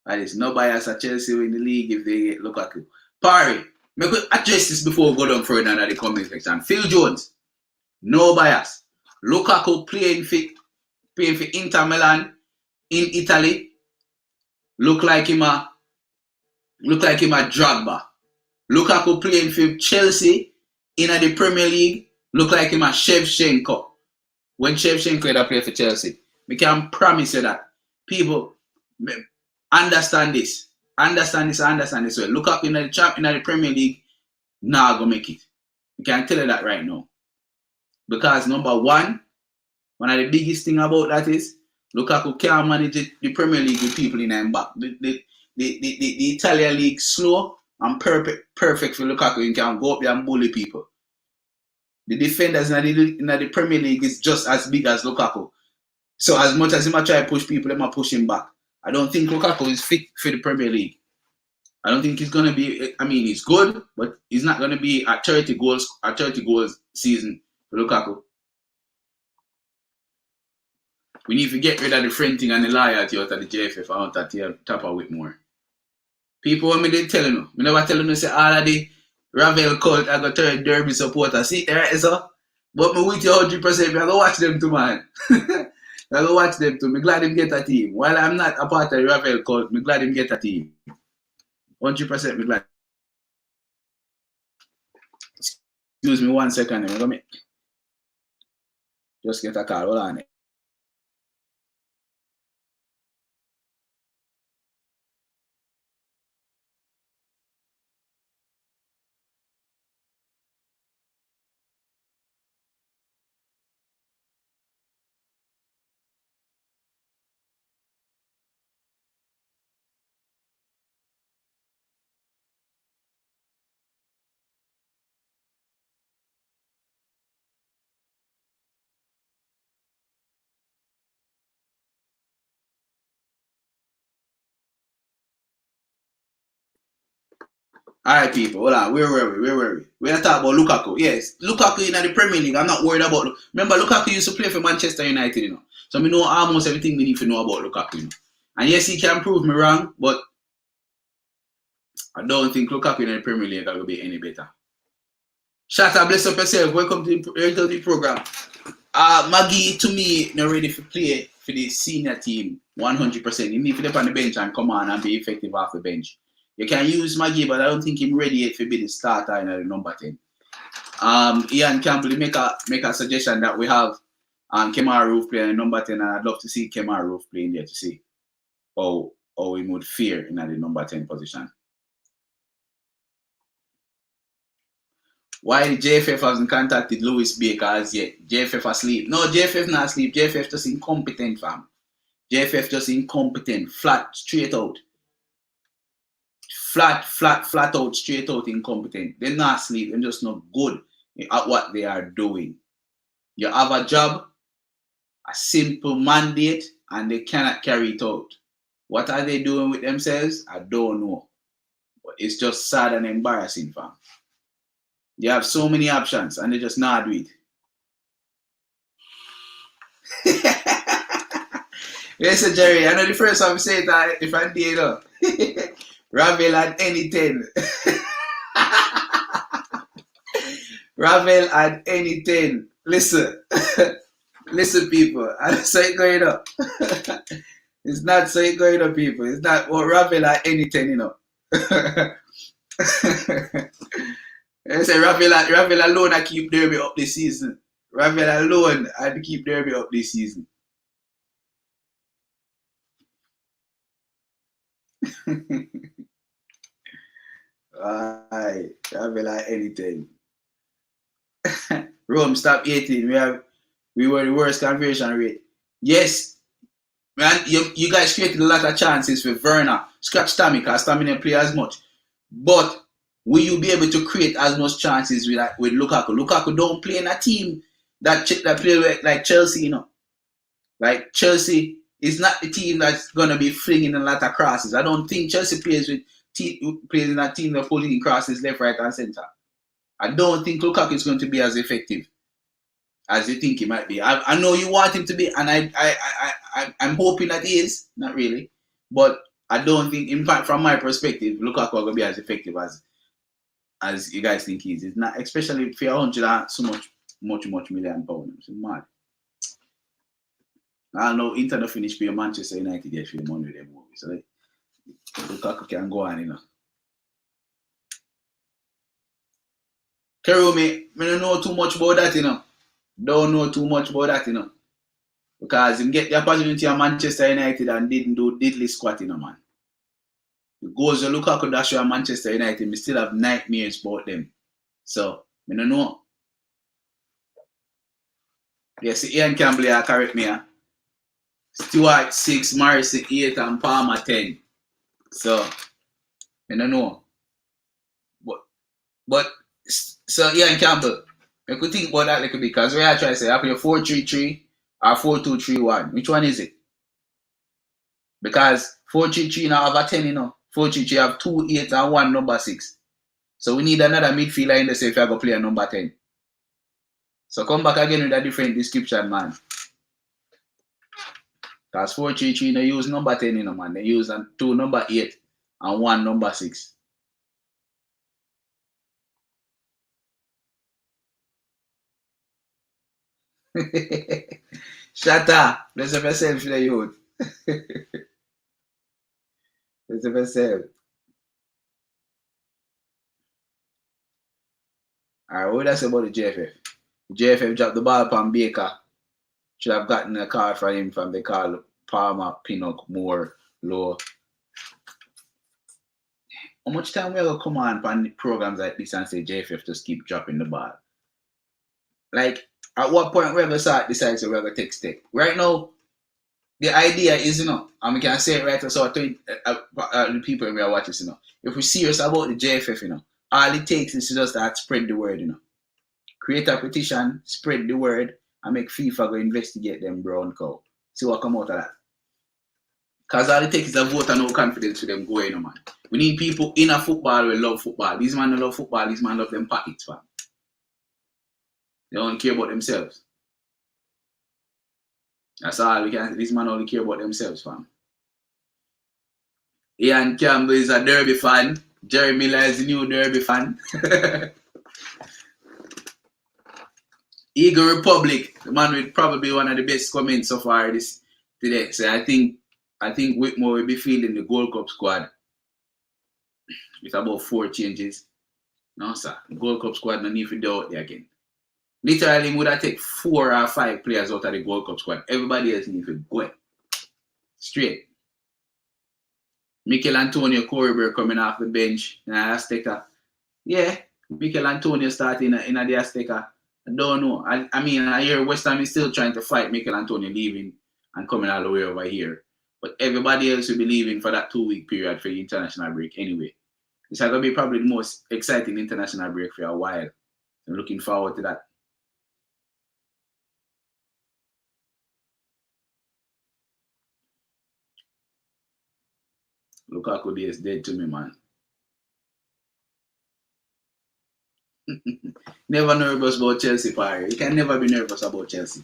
S1: That is no bias at Chelsea in the league if they get Lukaku. Parry, me could address this before we go down further in the comment section. Phil Jones, no bias. Lukaku playing for Inter Milan in Italy. Look like him a Drogba. Lukaku playing for Chelsea in the Premier League. Look like him a Shevchenko. When Shevchenko had played for Chelsea. We can promise you that. People understand this. Understand this well. Lukaku in the Premier League, nah go make it. We can tell you that right now. Because number one of the biggest thing about that is Lukaku can't manage the Premier League with people in him back. The Italian league slow and perfect for Lukaku. You can go up there and bully people. The defenders in the Premier League is just as big as Lukaku. So as much as he might try to push people, they might push him back. I don't think Lukaku is fit for the Premier League. I don't think he's going to be, he's good, but he's not going to be at 30 goals season for Lukaku. We need to get rid of the friend thing and the loyalty out of the JFF out of the top of Whitmore. People, what me they telling you? Me never telling you say all of the Ravel cult I got turn Derby supporters. See, there is so. But me with you 100%, I go watch them too, man. I go watch them too. I'm glad him get a team. While I'm not a part of the Ravel cult, I'm glad him get a team. 100% I'm glad. Excuse me 1 second. I'm gonna just get a call. Hold on. Alright, people, hold on. Where were we? We're going to talk about Lukaku. Yes, Lukaku in the Premier League. I'm not worried about. Remember, Lukaku used to play for Manchester United, you know. So I know almost everything we need to know about Lukaku, you know. And yes, he can prove me wrong, but I don't think Lukaku in the Premier League will be any better. Shatta, bless up yourself. Welcome to the program. Maggie, to me, not ready to play for the senior team 100%. You need to be on the bench and come on and be effective off the bench. You can use Maggie, but I don't think he's ready yet to be the starter in the number 10. Ian Campbell make a suggestion that we have Kemar Roof playing in number 10, and I'd love to see Kemar Roof playing there to see how he would fare in the number 10 position. Why JFF hasn't contacted Lewis Baker as yet? JFF asleep. No, JFF not asleep. JFF just incompetent, fam. JFF just incompetent. Flat, straight out. Flat out, straight out incompetent. They're not asleep. They're just not good at what they are doing. You have a job, a simple mandate, and they cannot carry it out. What are they doing with themselves? I don't know. But it's just sad and embarrassing, fam. They have so many options and they just not do it. Listen, Jerry, I know the first time I say that if I did Ravel at any 10. Ravel at any 10. Listen. Listen, people. I don't say it going up. It's not so it going up, people. It's not what Ravel at any 10, you know. I say Ravel alone I keep Derby up this season. Ravel alone I keep Derby up this season. Alright, Ravel at anything. Rome, stop 18. We were the worst conversion rate. Yes, man, you guys created a lot of chances for Werner. Scratch Tammy, because Tammy didn't play as much. But will you be able to create as much chances with Lukaku? Lukaku don't play in a team that play like Chelsea, you know. Like Chelsea is not the team that's gonna be flinging a lot of crosses. I don't think Chelsea plays in a team that pulling crosses left, right, and center. I don't think Lukaku is going to be as effective as you think he might be. I know you want him to be, and I'm hoping that he is. Not really, but I don't think, in fact, from my perspective, Lukaku will be as effective as you guys think he is. It's not, especially for 100 and so much million pounds. It's mad. I know Inter don't finish for Manchester United yet for the money they move. So like, Lukaku can go on, you know. Kerumi, I don't know too much about that, you know. Don't know too much about that, you know. Because him get the opportunity at Manchester United and didn't do diddly squat, you know, man. The goals of Lukaku that show at Manchester United, we still have nightmares about them. So, I don't know. Yes, Ian Campbell correct me. Stewart 6, Morrison 8, and Palmer 10. So, I don't know. But so Ian Campbell, I could think about that a little bit, because we are trying to say, I play 4-3-3 or 4-2-3-1. Which one is it? Because 4-3-3 now have a 10, you know. 4-3-3 have 2 8 and 1 number 6. So we need another midfielder in the safe if I go play a number 10. So come back again with a different description, man. Because 4-3-3 they use number 10, you know, man. They use 2 number 8 and 1 number 6. Shut up. Bless up yourself, the youth. Bless up yourself. Alright, what did I say about the JFF? The JFF dropped the ball upon Baker. Should have gotten a call from him from the call Palmer, Pinnock, Moore, Low. How much time we ever come on programs like this and say JFF just keep dropping the ball? Like, at what point we ever start decide to ever take step? Right now, the idea is, and we can say it right so to the people who are watching this, if we're serious about the JFF, all it takes is to just start spread the word, Create a petition, spread the word, and make FIFA go investigate them brown cow. See what come out of that. Because all it takes is a vote and no confidence for them going, man. We need people in a football who love football. These men love football, these men love them pockets, fam. They don't care about themselves. That's all we can. These men only care about themselves, fam. Ian Campbell is a Derby fan. Jerry Miller is the new Derby fan. Eagle Republic, the man with probably one of the best comments so far this today. So I think Whitmore will be fielding the Gold Cup squad with about 4 changes. No, sir. The Gold Cup squad no need to do out there again. Literally, would have take 4 or 5 players out of the Gold Cup squad. Everybody else needs to go straight. Mikel Antonio Corber coming off the bench in Azteca. Yeah, Mikel Antonio starting in the Azteca. I don't know. I mean, I hear West Ham is still trying to fight Mikel Antonio leaving and coming all the way over here. But everybody else will be leaving for that 2-week period for the international break anyway. It's going to be probably the most exciting international break for a while. I'm looking forward to that. Lukaku is dead to me, man. Never nervous about Chelsea, Parry. You can never be nervous about Chelsea.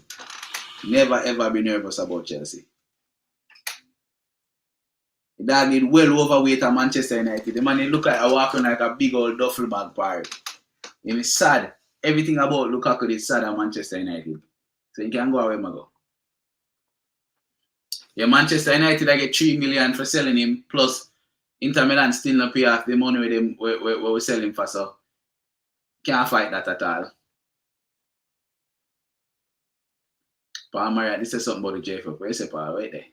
S1: Never ever be nervous about Chelsea. The dog need well overweight at Manchester United. The man look like walking like a big old duffel bag, Parry. And it's sad. Everything about Lukaku is sad at Manchester United. So you can go away, Mago. Yeah, Manchester United I get 3 million for selling him, plus Inter Milan still not pay off the money with him where we sell him for, so can't fight that at all. Paul Maria, this is something about the JFF. Where you say, Paul? Right there.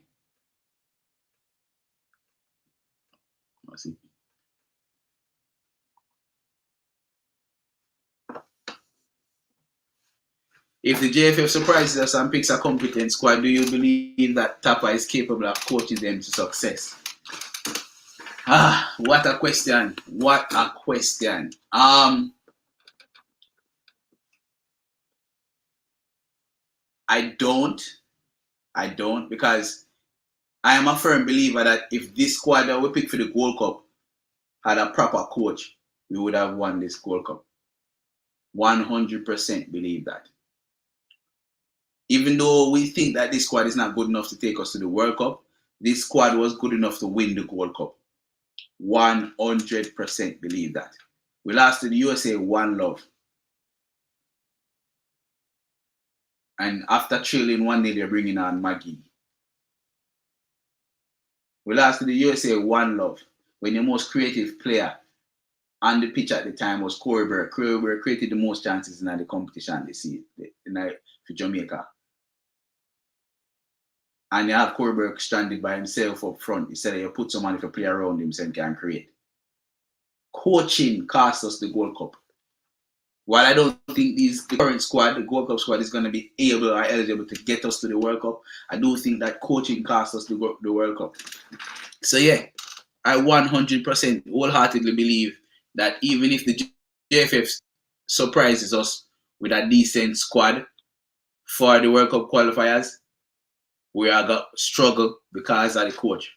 S1: Let's see. If the JFF surprises us and picks a competent squad, do you believe that Tapa is capable of coaching them to success? What a question. What a question. I don't, because I am a firm believer that if this squad that we picked for the Gold Cup had a proper coach, we would have won this Gold Cup. 100% believe that. Even though we think that this squad is not good enough to take us to the World Cup, this squad was good enough to win the Gold Cup. 100% believe that. We lost to the USA 1-0. And after trailing 1-0, they're bringing on Maggie. We lost to the USA 1-0 when the most creative player on the pitch at the time was Corey Burke. Corey Burke created the most chances in the competition this season for Jamaica. And you have Corey Burke stranded by himself up front. He said you put somebody to play around him so he can create. Coaching cost us the Gold Cup. While I don't think the current squad, the Gold Cup squad, is going to be able or eligible to get us to the World Cup, I do think that coaching cost us the World Cup. So yeah, I 100% wholeheartedly believe that even if the JFF surprises us with a decent squad for the World Cup qualifiers, we are going to struggle because of the coach.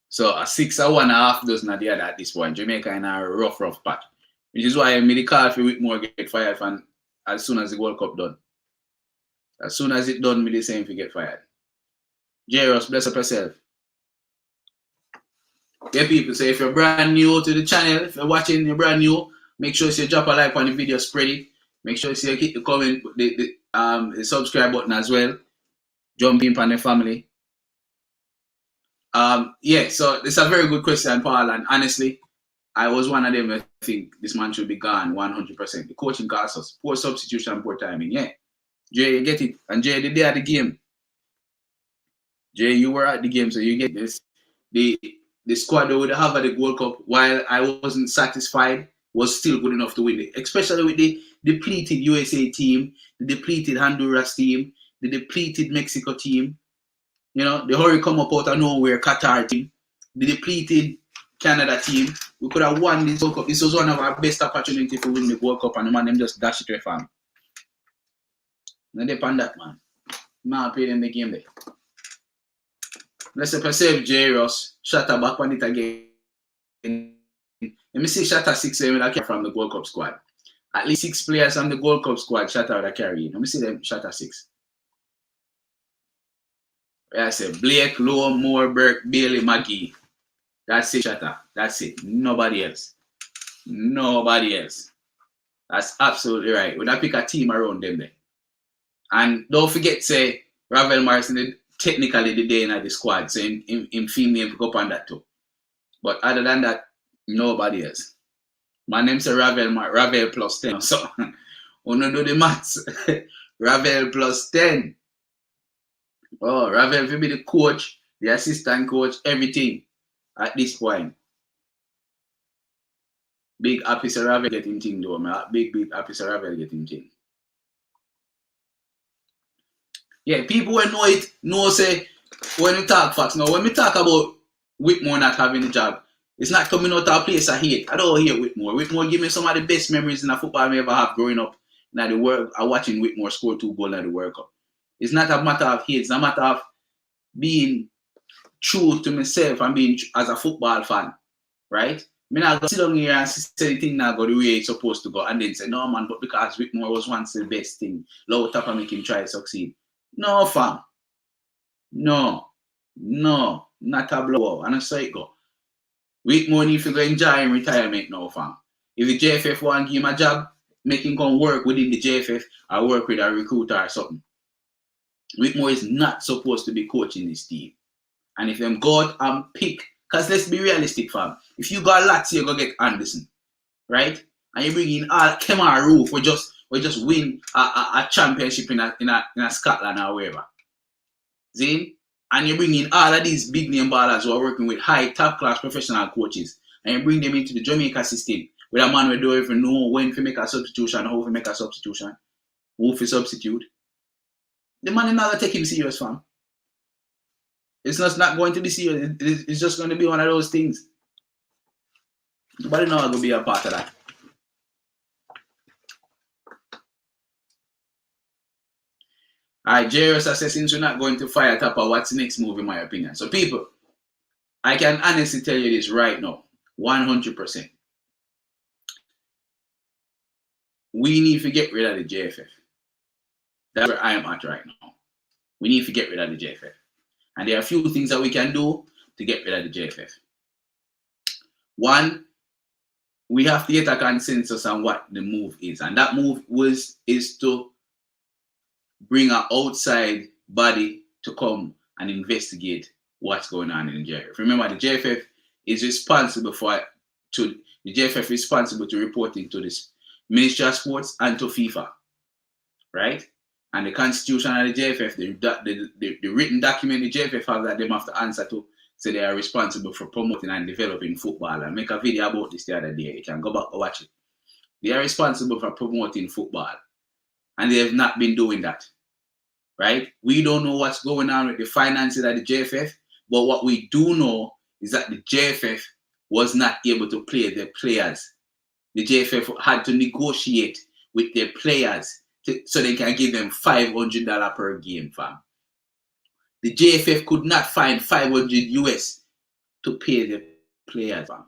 S1: So a 6 or 1.5 dozen of the other at this point. Jamaica in a rough patch. Which is why I made the call for Whitmore get fired from as soon as the World Cup done. As soon as it done, me the same to get fired. Jairus, bless up yourself. Yeah, people, so if you're brand new to the channel, if you're watching, you're brand new, make sure you drop a like on the video, spread it. Make sure you hit the comment, the subscribe button as well. Jump in on the family. Yeah, so it's a very good question, Paul, and honestly, I was one of them that think this man should be gone 100%. The coaching costs us. Poor substitution, poor timing. Yeah. Jay, you get it. And Jay, the day of the game. Jay, you were at the game, so you get this. The squad that would have at the World Cup, while I wasn't satisfied, was still good enough to win it. Especially with the depleted USA team, the depleted Honduras team, the depleted Mexico team. You know, the hurry come up out of nowhere Qatar team, the depleted Canada team. We could have won this World Cup. This was one of our best opportunities to win the World Cup, and the man them just dash it away from. Now depend that, man. Man played in the game there. Let's say J. Ross, Shatter back on it again. Let me see Shatter 6 from the World Cup squad. At least 6 players from the World Cup squad Shatter would have carried. Let me see them Shatter 6. I say Blake, Lowe, Moore, Burke, Bailey, McGee. That's it, Shatter. That's it. Nobody else. Nobody else. That's absolutely right. Would I pick a team around them there? And don't forget, say, Ravel Morrison technically the day in the squad, so in female pick up on that too. But other than that, nobody else. My name's Ravel plus 10. So, wanna do the maths. Ravel plus 10. Oh, Ravel will be the coach, the assistant coach, everything at this point. Big officer Ravel getting thing though, man. Big officer Ravel getting thing. Yeah, people who know it know say when we talk facts. Now, when we talk about Whitmore not having a job, it's not coming out of a place I hate. I don't hate Whitmore. Whitmore give me some of the best memories in the football I ever have growing up. Now the world, I watching Whitmore score 2 goals in the World Cup. It's not a matter of hate. It's a matter of being true to myself and being as a football fan, right? I mean, I go sit down here and say the thing now go the way it's supposed to go, and then say no man, but because Whitmore was once the best thing, low top and make him try to succeed. No, fam. No, not a blow. And I say it go. Whitmore need to go enjoy in retirement now, fam. If the JFF want to give him a job, make him come work within the JFF or work with a recruiter or something. Whitmore is not supposed to be coaching this team. And if them go out and pick, because let's be realistic, fam. If you got Latsy, you go get Anderson, right? And you bring in Kemar Roof, we just win a championship in a Scotland or wherever. See? And you bring in all of these big name ballers who are working with high top class professional coaches, and you bring them into the Jamaica system where a man will don't even know when to make a substitution, how to make a substitution, who to substitute. The man is not going to take him serious, fam. It's not going to be serious. It's just going to be one of those things. Nobody knows going to be a part of that. Alright, Jairus says since we're not going to fire Tapper, what's the next move in my opinion? So people, I can honestly tell you this right now, 100%. We need to get rid of the JFF. That's where I am at right now. We need to get rid of the JFF. And there are a few things that we can do to get rid of the JFF. One, we have to get a consensus on what the move is. And that move is to bring an outside body to come and investigate what's going on in the JFF. Remember, the JFF is responsible to reporting to the Ministry of Sports and to FIFA, right? And the constitution of the JFF, the written document the JFF have that they have to answer to, so they are responsible for promoting and developing football. And make a video about this the other day. You can go back and watch it. They are responsible for promoting football. And they have not been doing that, right? We don't know what's going on with the finances of the JFF, but what we do know is that the JFF was not able to play their players. The JFF had to negotiate with their players so they can give them $500 per game, fam. The JFF could not find $500 US to pay the players, fam.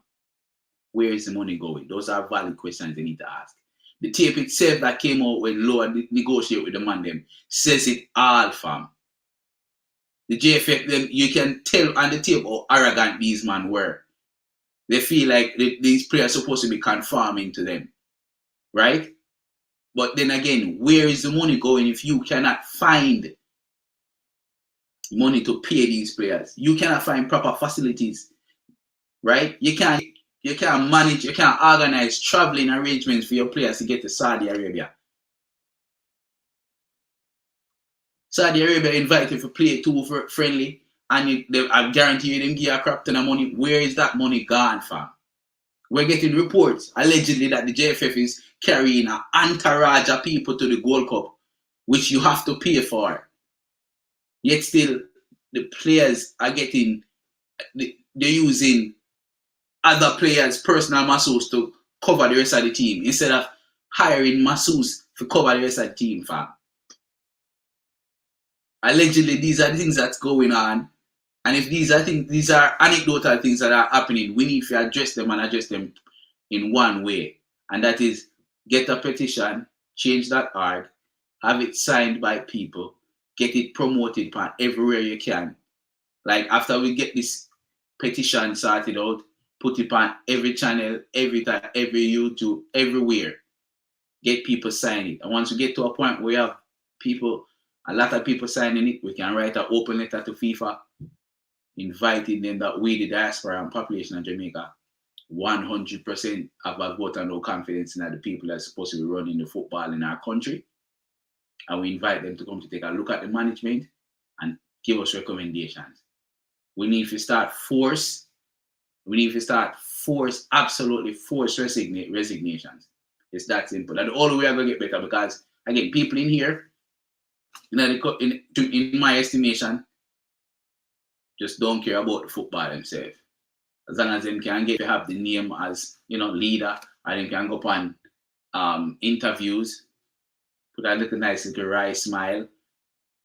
S1: Where is the money going? Those are valid questions they need to ask. The tape itself that came out when Lowe negotiated with the man them says it all, fam. The JFF, them, you can tell on the tape how arrogant these men were. They feel like these players are supposed to be conforming to them, right? But then again, where is the money going if you cannot find money to pay these players? You cannot find proper facilities, right? You can't manage, you can't organize traveling arrangements for your players to get to Saudi Arabia. Saudi Arabia invited to play too friendly, and I guarantee you them give a crap ton of money. Where is that money gone from? We're getting reports allegedly that the JFF is carrying an entourage of people to the Gold Cup, which you have to pay for. Yet still, the players are getting, they're using other players' personal masseuse to cover the rest of the team instead of hiring masseuse to cover the rest of the team, fam. Allegedly, these are the things that's going on. And if these are anecdotal things that are happening, we need to address them and address them in one way. And that is get a petition, change.org, have it signed by people, get it promoted everywhere you can. Like after we get this petition sorted out, put it on every channel, every YouTube, everywhere. Get people signing it. And once we get to a point where we have a lot of people signing it, we can write an open letter to FIFA inviting them that we, the diaspora and population of Jamaica, 100% have a vote and no confidence in the people that are supposed to be running the football in our country. And we invite them to come to take a look at the management and give us recommendations. We need to start absolutely force resignations. It's that simple. And the only way I'm going to get better because, again, people in here, in my estimation, just don't care about the football themselves. As long as they can get to have the name as, leader, and they can go on interviews, put a little nice little wry smile.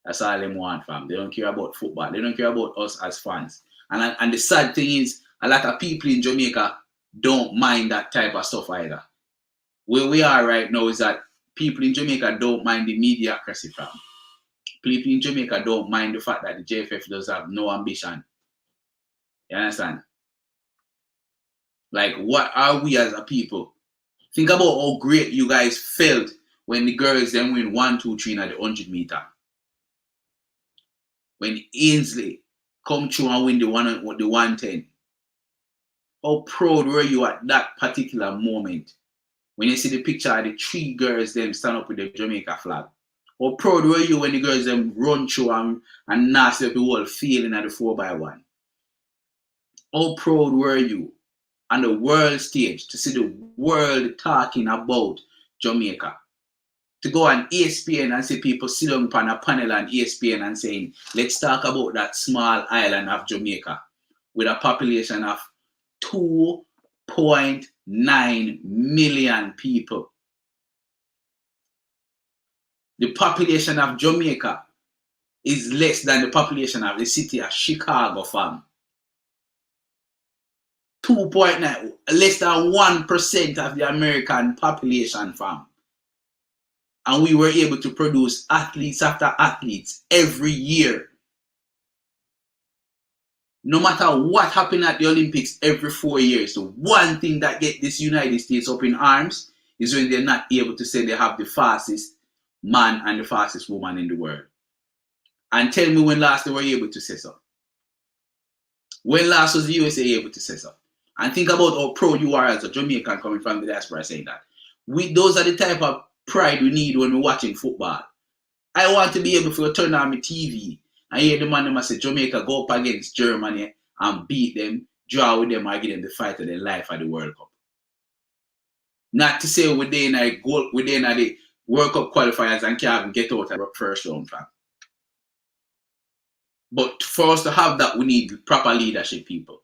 S1: That's all they want, fam. They don't care about football. They don't care about us as fans. And the sad thing is, a lot of people in Jamaica don't mind that type of stuff either. Where we are right now is that people in Jamaica don't mind the mediocrity, fam. People in Jamaica don't mind the fact that the JFF does have no ambition. You understand? Like, what are we as a people? Think about how great you guys felt when the girls then win 1, 2, 3 at the 100 meter. When Ainsley come through and win the 110. How proud were you at that particular moment? When you see the picture of the 3 girls them stand up with the Jamaica flag. How proud were you when the girls them run through and nasty up the whole feeling at the 4x1? How proud were you on the world stage to see the world talking about Jamaica? To go on ESPN and see people sit down on a panel on ESPN and saying, let's talk about that small island of Jamaica with a population of 2.9 million people. The population of Jamaica is less than the population of the city of Chicago, fam. 2.9, less than 1% of the American population, fam. And we were able to produce athletes after athletes every year. No matter what happened at the Olympics every 4 years, the one thing that gets this United States up in arms is when they're not able to say they have the fastest man and the fastest woman in the world. And tell me when last they were able to say so. When last was the USA able to say so? And think about how proud you are as a Jamaican coming from the diaspora saying that. Those are the type of pride we need when we're watching football. I want to be able to turn on my TV and hear the man them say Jamaica go up against Germany and beat them, draw with them, and give them the fight of their life at the World Cup. Not to say we're in the World Cup qualifiers and can't get out of the first round, fam. But for us to have that, we need proper leadership, people.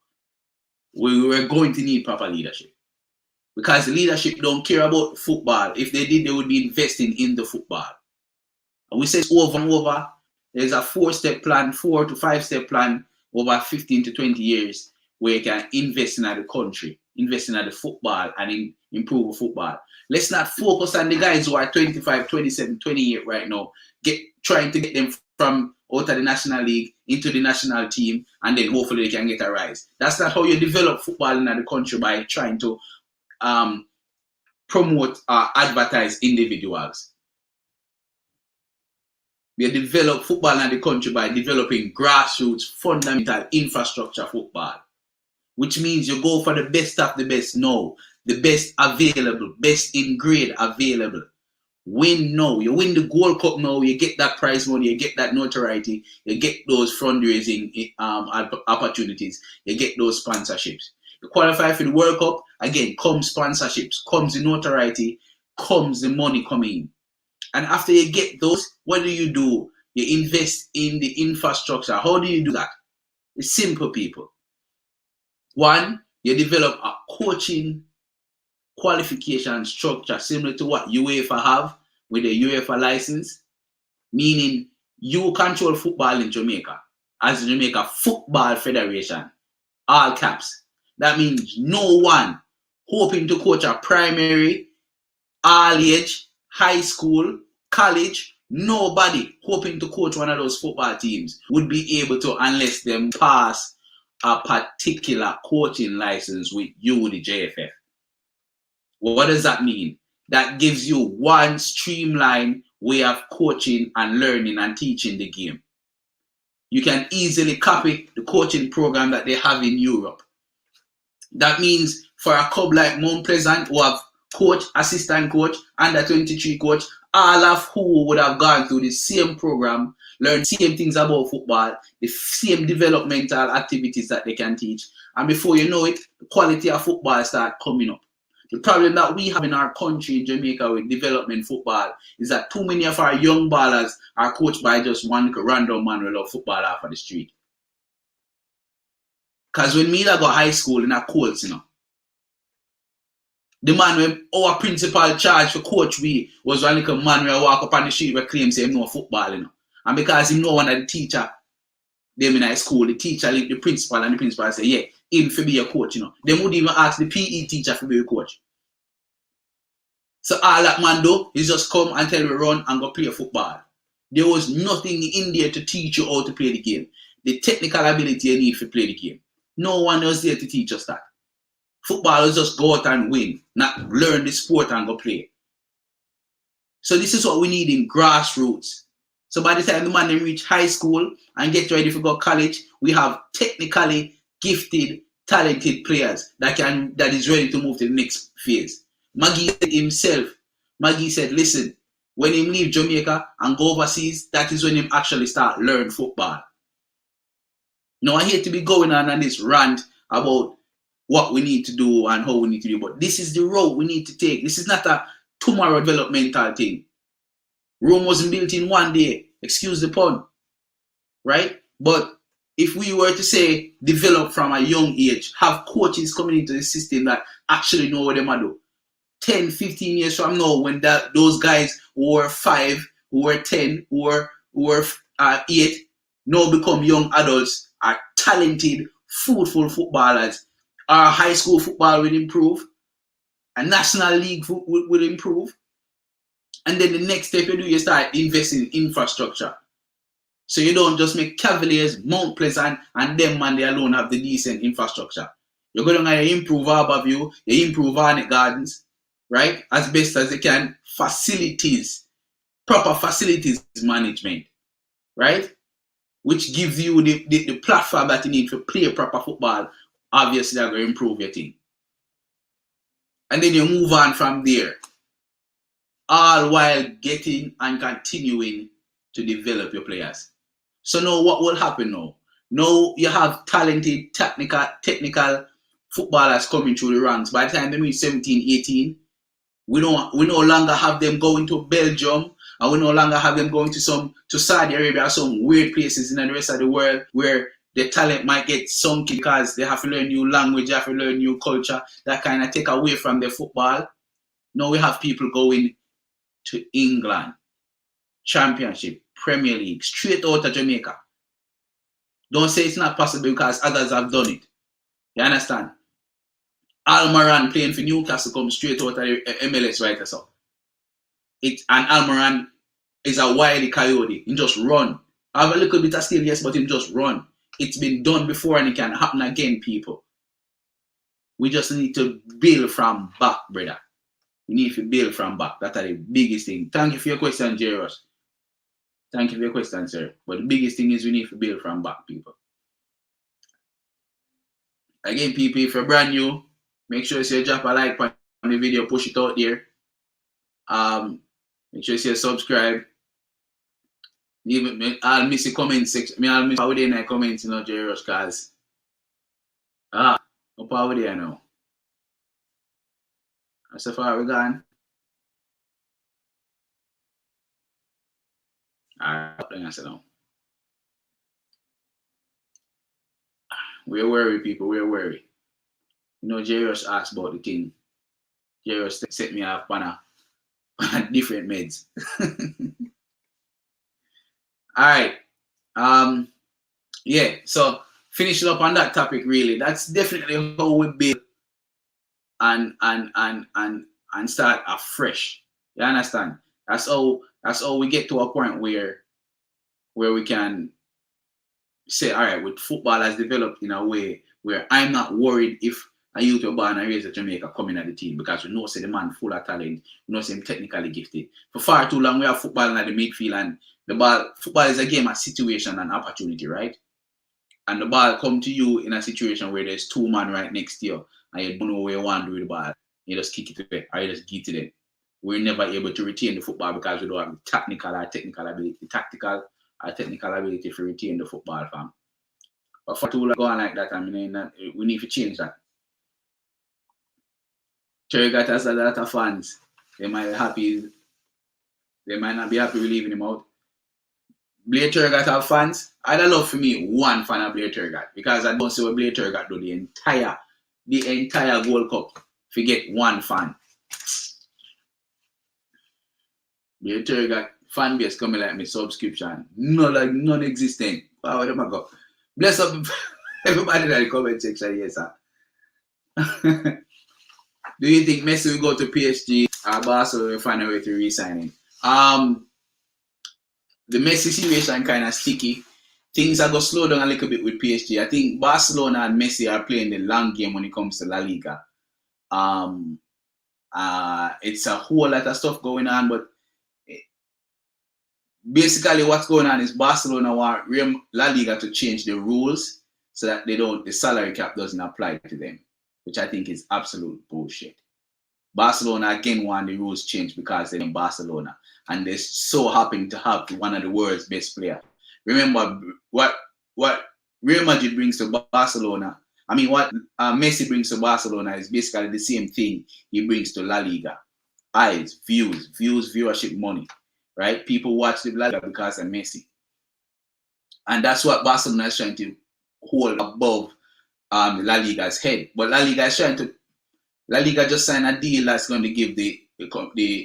S1: We're going to need proper leadership. Because the leadership don't care about football. If they did, they would be investing in the football. And we say over and over, there's a 4-step plan, 4 to 5-step plan over 15 to 20 years where you can invest in the country, invest in the football and improve football. Let's not focus on the guys who are 25, 27, 28 right now, trying to get them from out of the National League into the national team, and then hopefully they can get a rise. That's not how you develop football in the country, by trying to promote or advertise individuals. We develop football in the country by developing grassroots, fundamental infrastructure football, which means you go for the best of the best now, the best available, best in grade available. Win now. You win the Gold Cup now, you get that prize money, you get that notoriety, you get those fundraising opportunities, you get those sponsorships. You qualify for the World Cup, again, comes sponsorships, comes the notoriety, comes the money coming. And after you get those, what do? You invest in the infrastructure. How do you do that? It's simple, people. One, you develop a coaching qualification structure similar to what UEFA have with the UEFA license, meaning you control football in Jamaica as the Jamaica Football Federation, all caps. That means no one hoping to coach a primary, all age, high school, college, nobody hoping to coach one of those football teams would be able to unless them pass a particular coaching license with you, the JFF. What does that mean? That gives you one streamlined way of coaching and learning and teaching the game. You can easily copy the coaching program that they have in Europe. That means for a club like Mount Pleasant, who have coach, assistant coach, under 23 coach, all of who would have gone through the same program, learn the same things about football, the same developmental activities that they can teach. And before you know it, the quality of football start coming up. The problem that we have in our country, in Jamaica, with development football is that too many of our young ballers are coached by just one random man who love football off of the street. Because when me got high school in a Colts, the man when our principal charge for coach we was one little man who walk up on the street where claims him know football, And because he know one of the teacher, them in high school, the teacher link the principal and the principal say, yeah, him for be a coach, They would even ask the PE teacher for be a coach. So all that man do is just come and tell you run and go play football. There was nothing in there to teach you how to play the game. The technical ability you need to play the game. No one was there to teach us that. Footballers just go out and win, not learn the sport and go play. So this is what we need in grassroots. So by the time the man reach high school and get ready for go college, we have technically gifted, talented players that is ready to move to the next phase. Maggie said himself, Maggie said, listen, when him leave Jamaica and go overseas, that is when him actually start learn football. Now I hate to be going on this rant about what we need to do and how we need to do, but this is the road we need to take. This is not a tomorrow developmental thing. Rome wasn't built in one day, excuse the pun, right? But if we were to say develop from a young age, have coaches coming into the system that actually know what they might do. 10, 15 years from now, when those guys who were 5, who were 10, who were 8, now become young adults, are talented, fruitful footballers. Our high school football will improve. A national league will improve. And then the next step you do, you start investing in infrastructure. So you don't just make Cavaliers, Mount Pleasant, and them man they alone have the decent infrastructure. You're going to improve Harborview, you improve Arnett Gardens, right? As best as you can. Facilities, proper facilities management, right? Which gives you the platform that you need to play proper football. Obviously, they're going to improve your team. And then you move on from there. All while getting and continuing to develop your players. So now what will happen now? Now you have talented, technical footballers coming through the ranks. By the time they reach 17, 18, we no longer have them going to Belgium, and we no longer have them going to Saudi Arabia or some weird places in the rest of the world where the talent might get sunk because they have to learn new language, they have to learn new culture, that kind of take away from their football. Now we have people going to England, Championship, Premier League, straight out of Jamaica. Don't say it's not possible because others have done it. You understand? Almiron playing for Newcastle comes straight out of the MLS right so. And Almiron is a wily coyote. He just run. I have a little bit of skill, yes, but he just run. It's been done before and it can happen again, people. We just need to build from back, brother. We need to build from back. That's the biggest thing. Thank you for your question, Jairus. Thank you for your question, sir. But the biggest thing is we need to build from back, people. Again, people, if you're brand new, make sure you drop a like on the video, push it out there. Make sure you subscribe. I'll miss the comment section. I'll miss over there in the comments, you know, Jairus, cause up over there now. So far we're gone. Alright, then I said no. We're worried, people. We're worried. You know, Jairus asked about the thing. Jairus set me off on a different meds. Alright. Yeah, so finishing up on that topic, really. That's definitely how we build and start afresh. You understand? That's how we get to a point where we can say, all right, with football has developed in a way where I'm not worried if a youth or born and raised in Jamaica coming at the team, because we know say the man full of talent, we know say him technically gifted. For far too long we have football in the midfield, and the ball, football is a game of situation and opportunity, right? And the ball come to you in a situation where there's two men right next to you and you don't know where you want to do the ball. You just kick it away or you just give it to them. We're never able to retain the football because we don't have the tactical ability to retain the football, fam. But for too long going like that, I mean, we need to change that. Terry got us a lot of fans. They might be happy. They might not be happy with leaving him out. Blair Turgot have fans. I'd love for me one fan of Blair Turgot, because I don't see what Blair Turgot do the entire Gold Cup. Forget one fan. Blair Turgot fan base coming like me subscription. No, like non-existent. Wow, where am I go? Bless up everybody in the comment section, yes, sir. Do you think Messi will go to PSG or Barcelona will find a way to re-sign him? The Messi situation kind of sticky. Things are going to slow down a little bit with PSG. I think Barcelona and Messi are playing the long game when it comes to La Liga. It's a whole lot of stuff going on, but basically what's going on is Barcelona want La Liga to change the rules so that the salary cap doesn't apply to them, which I think is absolute bullshit. Barcelona again want the rules changed because they're in Barcelona and they're so happy to have one of the world's best players. Remember what Real Madrid brings to Barcelona. I mean, what Messi brings to Barcelona is basically the same thing he brings to La Liga. Eyes, views, viewership, money, right? People watch the La Liga because of Messi. And that's what Barcelona is trying to hold above La Liga's head. But La Liga just signed a deal that's going to give the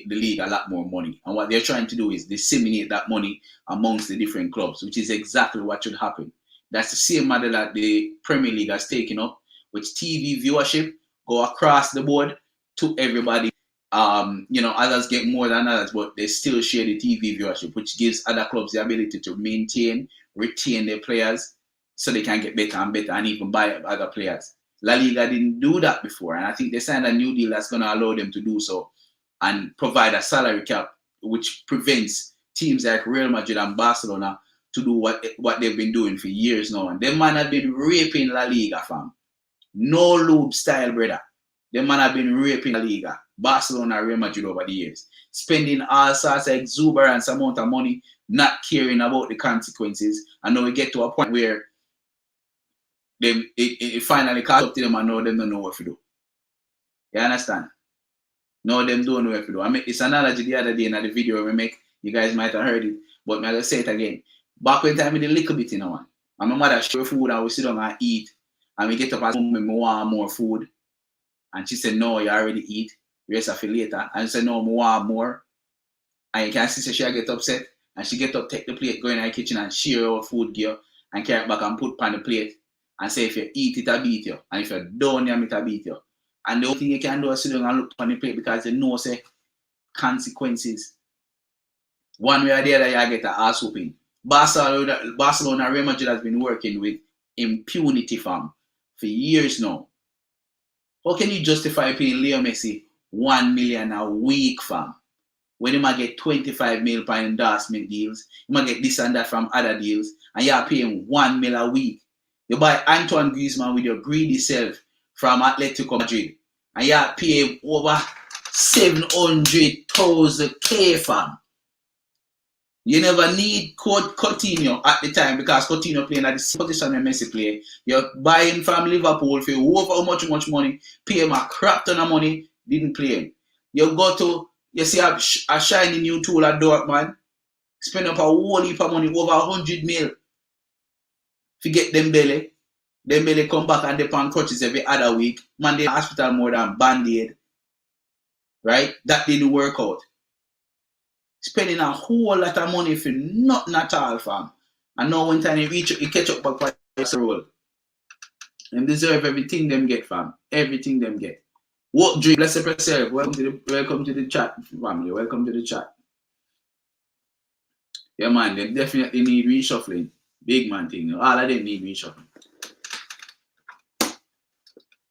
S1: league a lot more money. And what they're trying to do is disseminate that money amongst the different clubs, which is exactly what should happen. That's the same model that the Premier League has taken up, which TV viewership go across the board to everybody. Others get more than others, but they still share the TV viewership, which gives other clubs the ability to retain their players so they can get better and better and even buy other players. La Liga didn't do that before, and I think they signed a new deal that's going to allow them to do so and provide a salary cap which prevents teams like Real Madrid and Barcelona to do what they've been doing for years now. And them man have been raping La Liga, fam. No lube style, brother. Them man have been raping La Liga, Barcelona and Real Madrid over the years. Spending all sorts of exuberant amount of money, not caring about the consequences. And now we get to a point where it finally caught up to them and now them don't know what to do. You understand? Now them don't know what to do. I mean, it's an analogy the other day in the video we make. You guys might have heard it, but I'm going to say it again. Back when time we did a little bit in one. And my mother share food and we sit down and eat. And we get up as we want more food. And she said, no, you already eat. Rest of it later. And she said, no, I want more. And you can see she get upset. And she get up, take the plate, go in the kitchen and share our food gear and carry it back and put on the plate. And say if you eat it, I beat you. And if you don't eat it, I beat you. And the only thing you can do is sit down and look on the plate because you know say consequences. One way or the other, you get an ass whooping. Barcelona Real Madrid has been working with impunity, fam, for years now. How can you justify paying Leo Messi 1 million a week, fam. When you might get 25 mil per endorsement deals, you might get this and that from other deals, and you're paying 1 mil a week. You buy Antoine Griezmann with your greedy self from Atletico Madrid, and you're paying over 700,000 K, fam. You never need Coutinho at the time because Coutinho playing at the same position when Messi play. You're buying from Liverpool for over how much money, pay him a crap ton of money, didn't play him. You go to, you see a shiny new tool at Dortmund, spend up a whole heap of money, over 100 mil, to get Dembele. Dembele come back and they on crutches every other week. Man, they hospital more than Band-Aid. Right? That didn't work out. Spending a whole lot of money for nothing at all, fam. And now when time you catch up back for the role. Them deserve everything them get, fam. Everything them get. What dream? Bless yourself. Welcome to the chat, family. Welcome to the chat. Yeah, man, they definitely need reshuffling. Big man thing. All of them need reshuffling.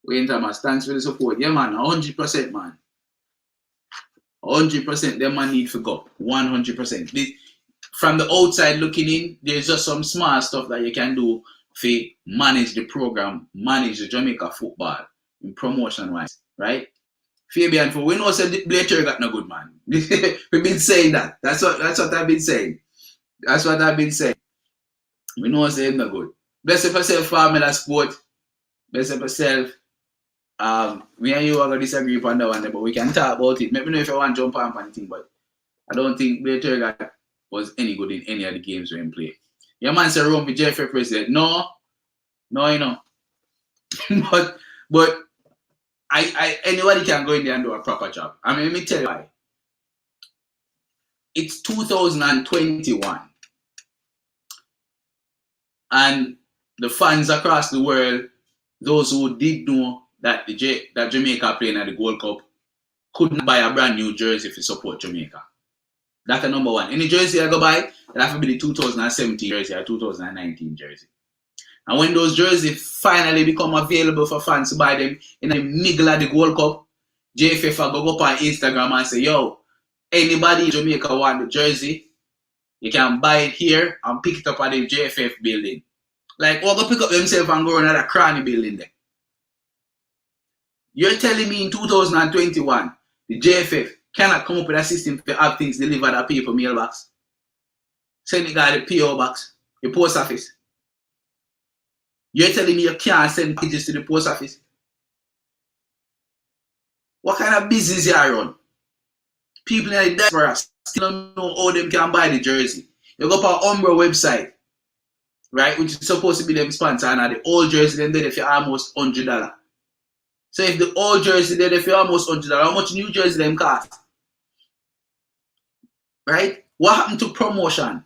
S1: Wayne Thomas, thanks for the support. Yeah, man, 100%, man. 100% them man need to go. 100%. From the outside looking in, there's just some small stuff that you can do to manage the program, manage the Jamaica football in promotion wise, right? Fabian, for we know say Blair got no good, man. We've been saying that. That's what I've been saying. That's what I've been saying. We know say no good. Bless yourself, Formula Sport. Bless yourself. Me and you are going to disagree upon that one, but we can talk about it. Let me know if you want to jump on anything, but I don't think Blair was any good in any of the games we play. Your man said Rome with Jeffrey President. No, you know. but anybody can go in there and do a proper job. I mean, let me tell you why. It's 2021. And the fans across the world, those who did know that that Jamaica playing at the Gold Cup couldn't buy a brand new jersey to support Jamaica. That's the number one. Any jersey I go buy, it'll have to be the 2017 jersey or 2019 jersey. And when those jerseys finally become available for fans to buy them in the middle of the Gold Cup, JFF will go up on Instagram and say, yo, anybody in Jamaica want the jersey, you can buy it here and pick it up at the JFF building. Like, we'll go pick up themselves and go around that cranny building there. You're telling me in 2021, the JFF cannot come up with a system to have things delivered at people mailbox? Send it to the PO box, the post office. You're telling me you can't send packages to the post office? What kind of business you run? People in the diaspora still don't know how them can buy the jersey. You go to our Umbro website, right, which is supposed to be them sponsor, and the old jersey them there for almost $100. So if the old jersey there for almost $100, how much new jersey them cost? Right? What happened to promotion?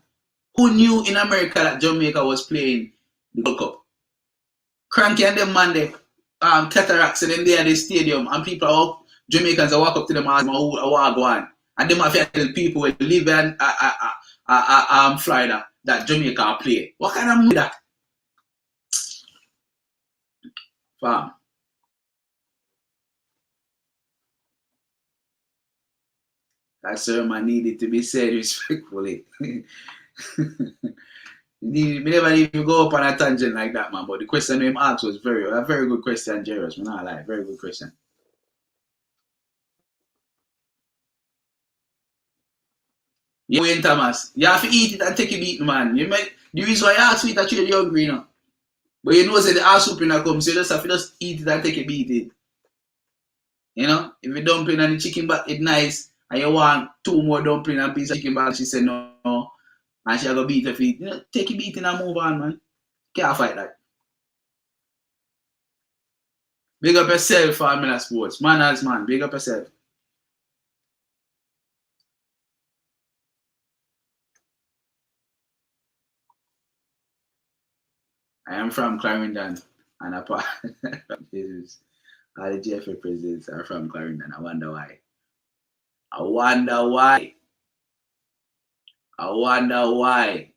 S1: Who knew in America that Jamaica was playing the World Cup? Cranky and them man there, cataracts and them there at the stadium, and people Jamaicans walk up to them and who are going. And them have to tell people who live in Florida that Jamaica play. What kind of money that? Fam. That sermon needed to be said respectfully. We never even go up on a tangent like that, man. But the question him asked was a very good question, Jairus. I'm not lying. Very good question. Yeah, Wayne Thomas. You have to eat it and take a beat, man. The reason why you ask sweet that you're hungry, you know. But you know that the ass soup in a come, so you just have to just eat it and take a beat it. You know? If you dumpling and the chicken back it's nice, and you want 2 more dumpling and piece of chicken back, she said no. And she go beat her feet. You know, take a beating and move on, man. Can't fight that. Big up yourself, Formula Sports. Manners, man. Big up yourself. I am from Clarendon. And apart Jesus. All the GFA presidents are from Clarendon. I wonder why.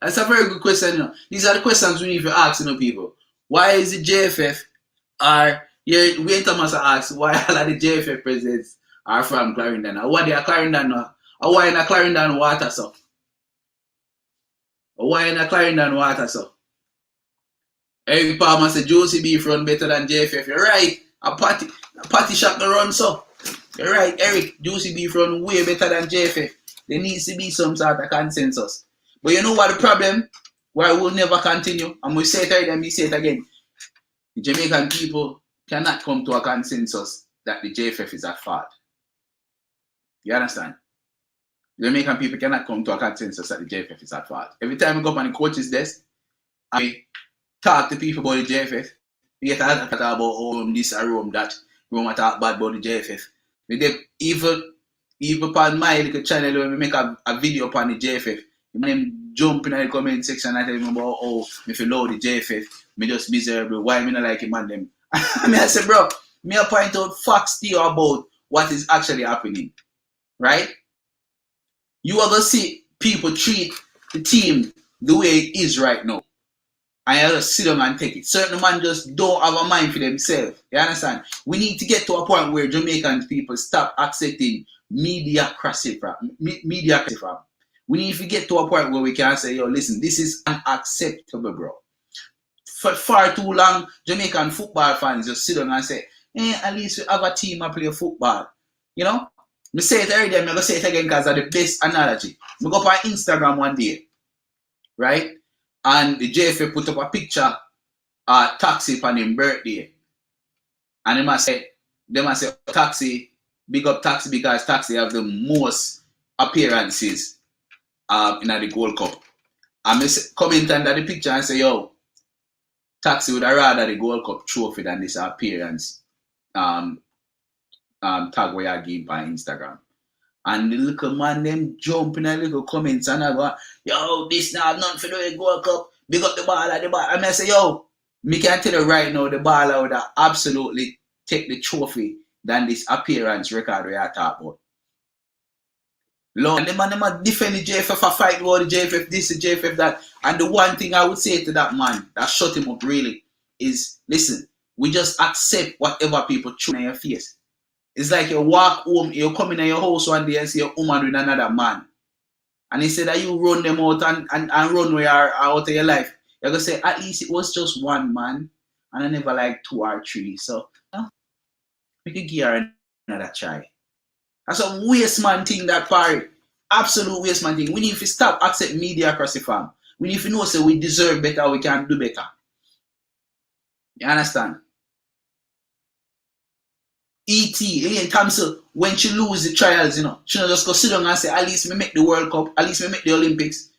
S1: That's a very good question, you know. These are the questions we need to ask, you know, people. Why is the JFF Wayne Thomas asks why all of the JFF presidents are from Clarendon. What they are Clarendon now? Why in a Clarendon water so? Why in a Clarendon water so? Eric Palmer said Josie Beef run better than JFF. You're right. A party shop no run so. You're right, Eric. Josie Beef run way better than JFF. There needs to be some sort of consensus. But you know what the problem? Why we'll never continue? And we say it already and we say it again. The Jamaican people cannot come to a consensus that the JFF is at fault. You understand? The Jamaican people cannot come to a consensus that the JFF is at fault. Every time we go up on the coach's desk, I talk to people about the JFF. We get to talk about this or that. We want to talk bad about the JFF. We get even upon my little channel when we make a video upon the JFF. Them jump in the comment section and tell me about if you love the JFF, me just miserable. Why me not like him and them? I say, bro, me point out facts to you about what is actually happening. Right? You are going to see people treat the team the way it is right now. And you just sit down and take it. Certain men just don't have a mind for themselves. You understand? We need to get to a point where Jamaican people stop accepting mediocrity from. We need to get to a point where we can say, yo, listen, this is unacceptable, bro. For far too long, Jamaican football fans just sit down and say, at least we have a team and play football. You know? I say it every day, I'm going to say it again because of the best analogy. I go up on Instagram one day, right? And the JFA put up a picture of Taxi for his birthday. And they must say, Taxi, big up Taxi because Taxi have the most appearances in the Gold Cup. And I comment under the picture and say, yo, Taxi would have rather the Gold Cup trophy than this appearance tag where you give on Instagram. And the little man them jump in a little comments and I go, yo, this now nothing for the Gold Cup. Big up the ball at the ball. And I say, yo, me can tell you right now, the ball would absolutely take the trophy than this appearance record we are talking about. Lord, and the man defend the JFF or fight about the JFF, this, the JFF, that. And the one thing I would say to that man that shut him up really is, listen, we just accept whatever people throw in your face. It's like you walk home, you come in your house one day and see a woman with another man. And he said that you run them out and run where you are out of your life. You're going to say, at least it was just one man. And I never like 2 or 3. So, we could give her another try. That's a waste man thing that party. Absolute waste man thing. We need to stop accepting mediocrity, fam. We need to know so we deserve better, we can do better. You understand? E.T. Thompson, when she lose the trials, you know, she not just go sit down and say, at least me make the World Cup, at least me make the Olympics.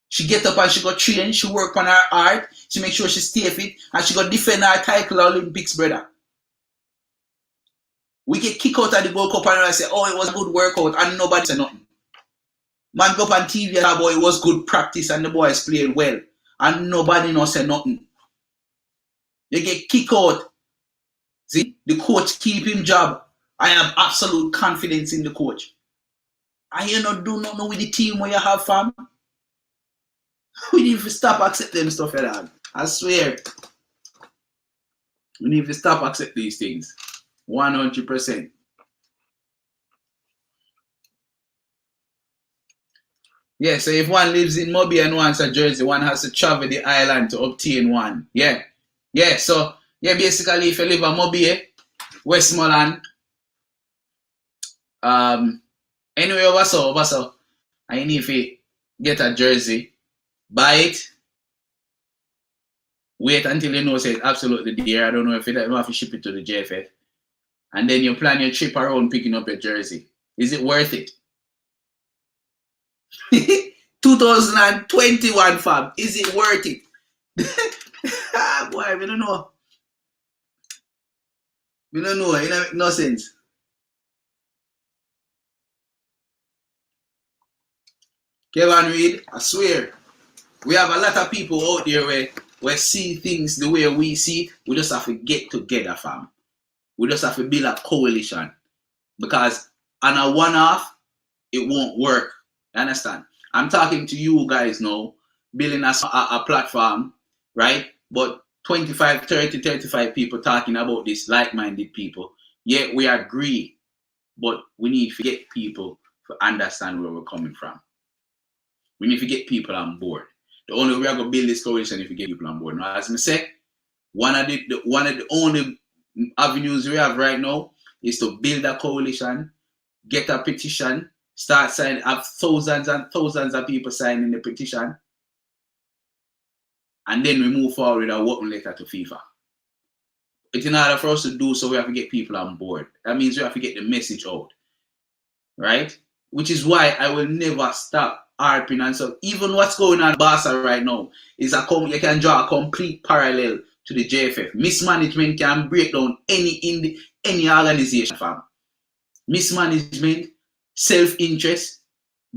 S1: She get up and she go train, she work on her art, she make sure she stay fit, and she go defend her title Olympics, brother. We get kicked out of the World Cup and I say, oh, it was a good workout, and nobody say nothing. Man go up on TV and boy, it was good practice and the boys played well, and nobody no say nothing. You get kicked out. See, the coach keep him job. I have absolute confidence in the coach. And you not do nothing with the team where you have, fam. We need to stop accepting stuff like that. I swear. We need to stop accepting these things. 100%. Yeah, so if one lives in Moby and wants a jersey, one has to travel the island to obtain one. Yeah. Yeah, so yeah, basically, if you live in Moby, Westmoreland, anyway, over so, and you need to get a jersey, buy it, wait until you know say it's absolutely there. I don't know if you have to ship it to the JFF, and then you plan your trip around picking up your jersey. Is it worth it? 2021, fam. Is it worth it? Boy, we don't know. We don't know. It make no sense. Kevin Reed, I swear, we have a lot of people out there where see things the way we see. We just have to get together, fam. We just have to build a coalition. Because on a one-off, it won't work. You understand? I'm talking to you guys now, building a platform, right? But 25, 30, 35 people talking about this, like-minded people. Yet we agree but we need to get people to understand where we're coming from. We need to get people on board. The only way we're going to build this coalition if we get people on board. Now, as I say, one of the only avenues we have right now is to build a coalition, get a petition, start signing, have thousands and thousands of people signing the petition, and then we move forward with a welcome letter to FIFA. But in order for us to do so, we have to get people on board. That means we have to get the message out, right? Which is why I will never stop harping on. So even what's going on in Barca right now is you can draw a complete parallel to the JFF. Mismanagement can break down any organization, fam. Mismanagement, self-interest,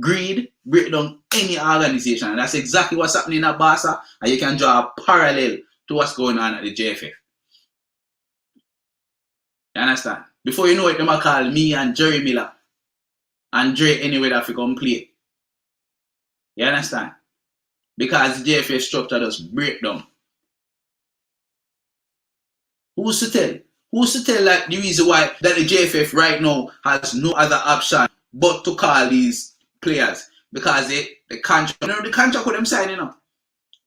S1: greed, break down any organization. And that's exactly what's happening at Barca, and you can draw a parallel to what's going on at the JFF. You understand? Before you know it, they might call me and Jerry Miller and Dre anyway that we come play. You understand? Because the JFF structure just break down. Who's to tell? Who's to tell like the reason why that the JFF right now has no other option but to call these players? Because the contract, the contract with them signing up.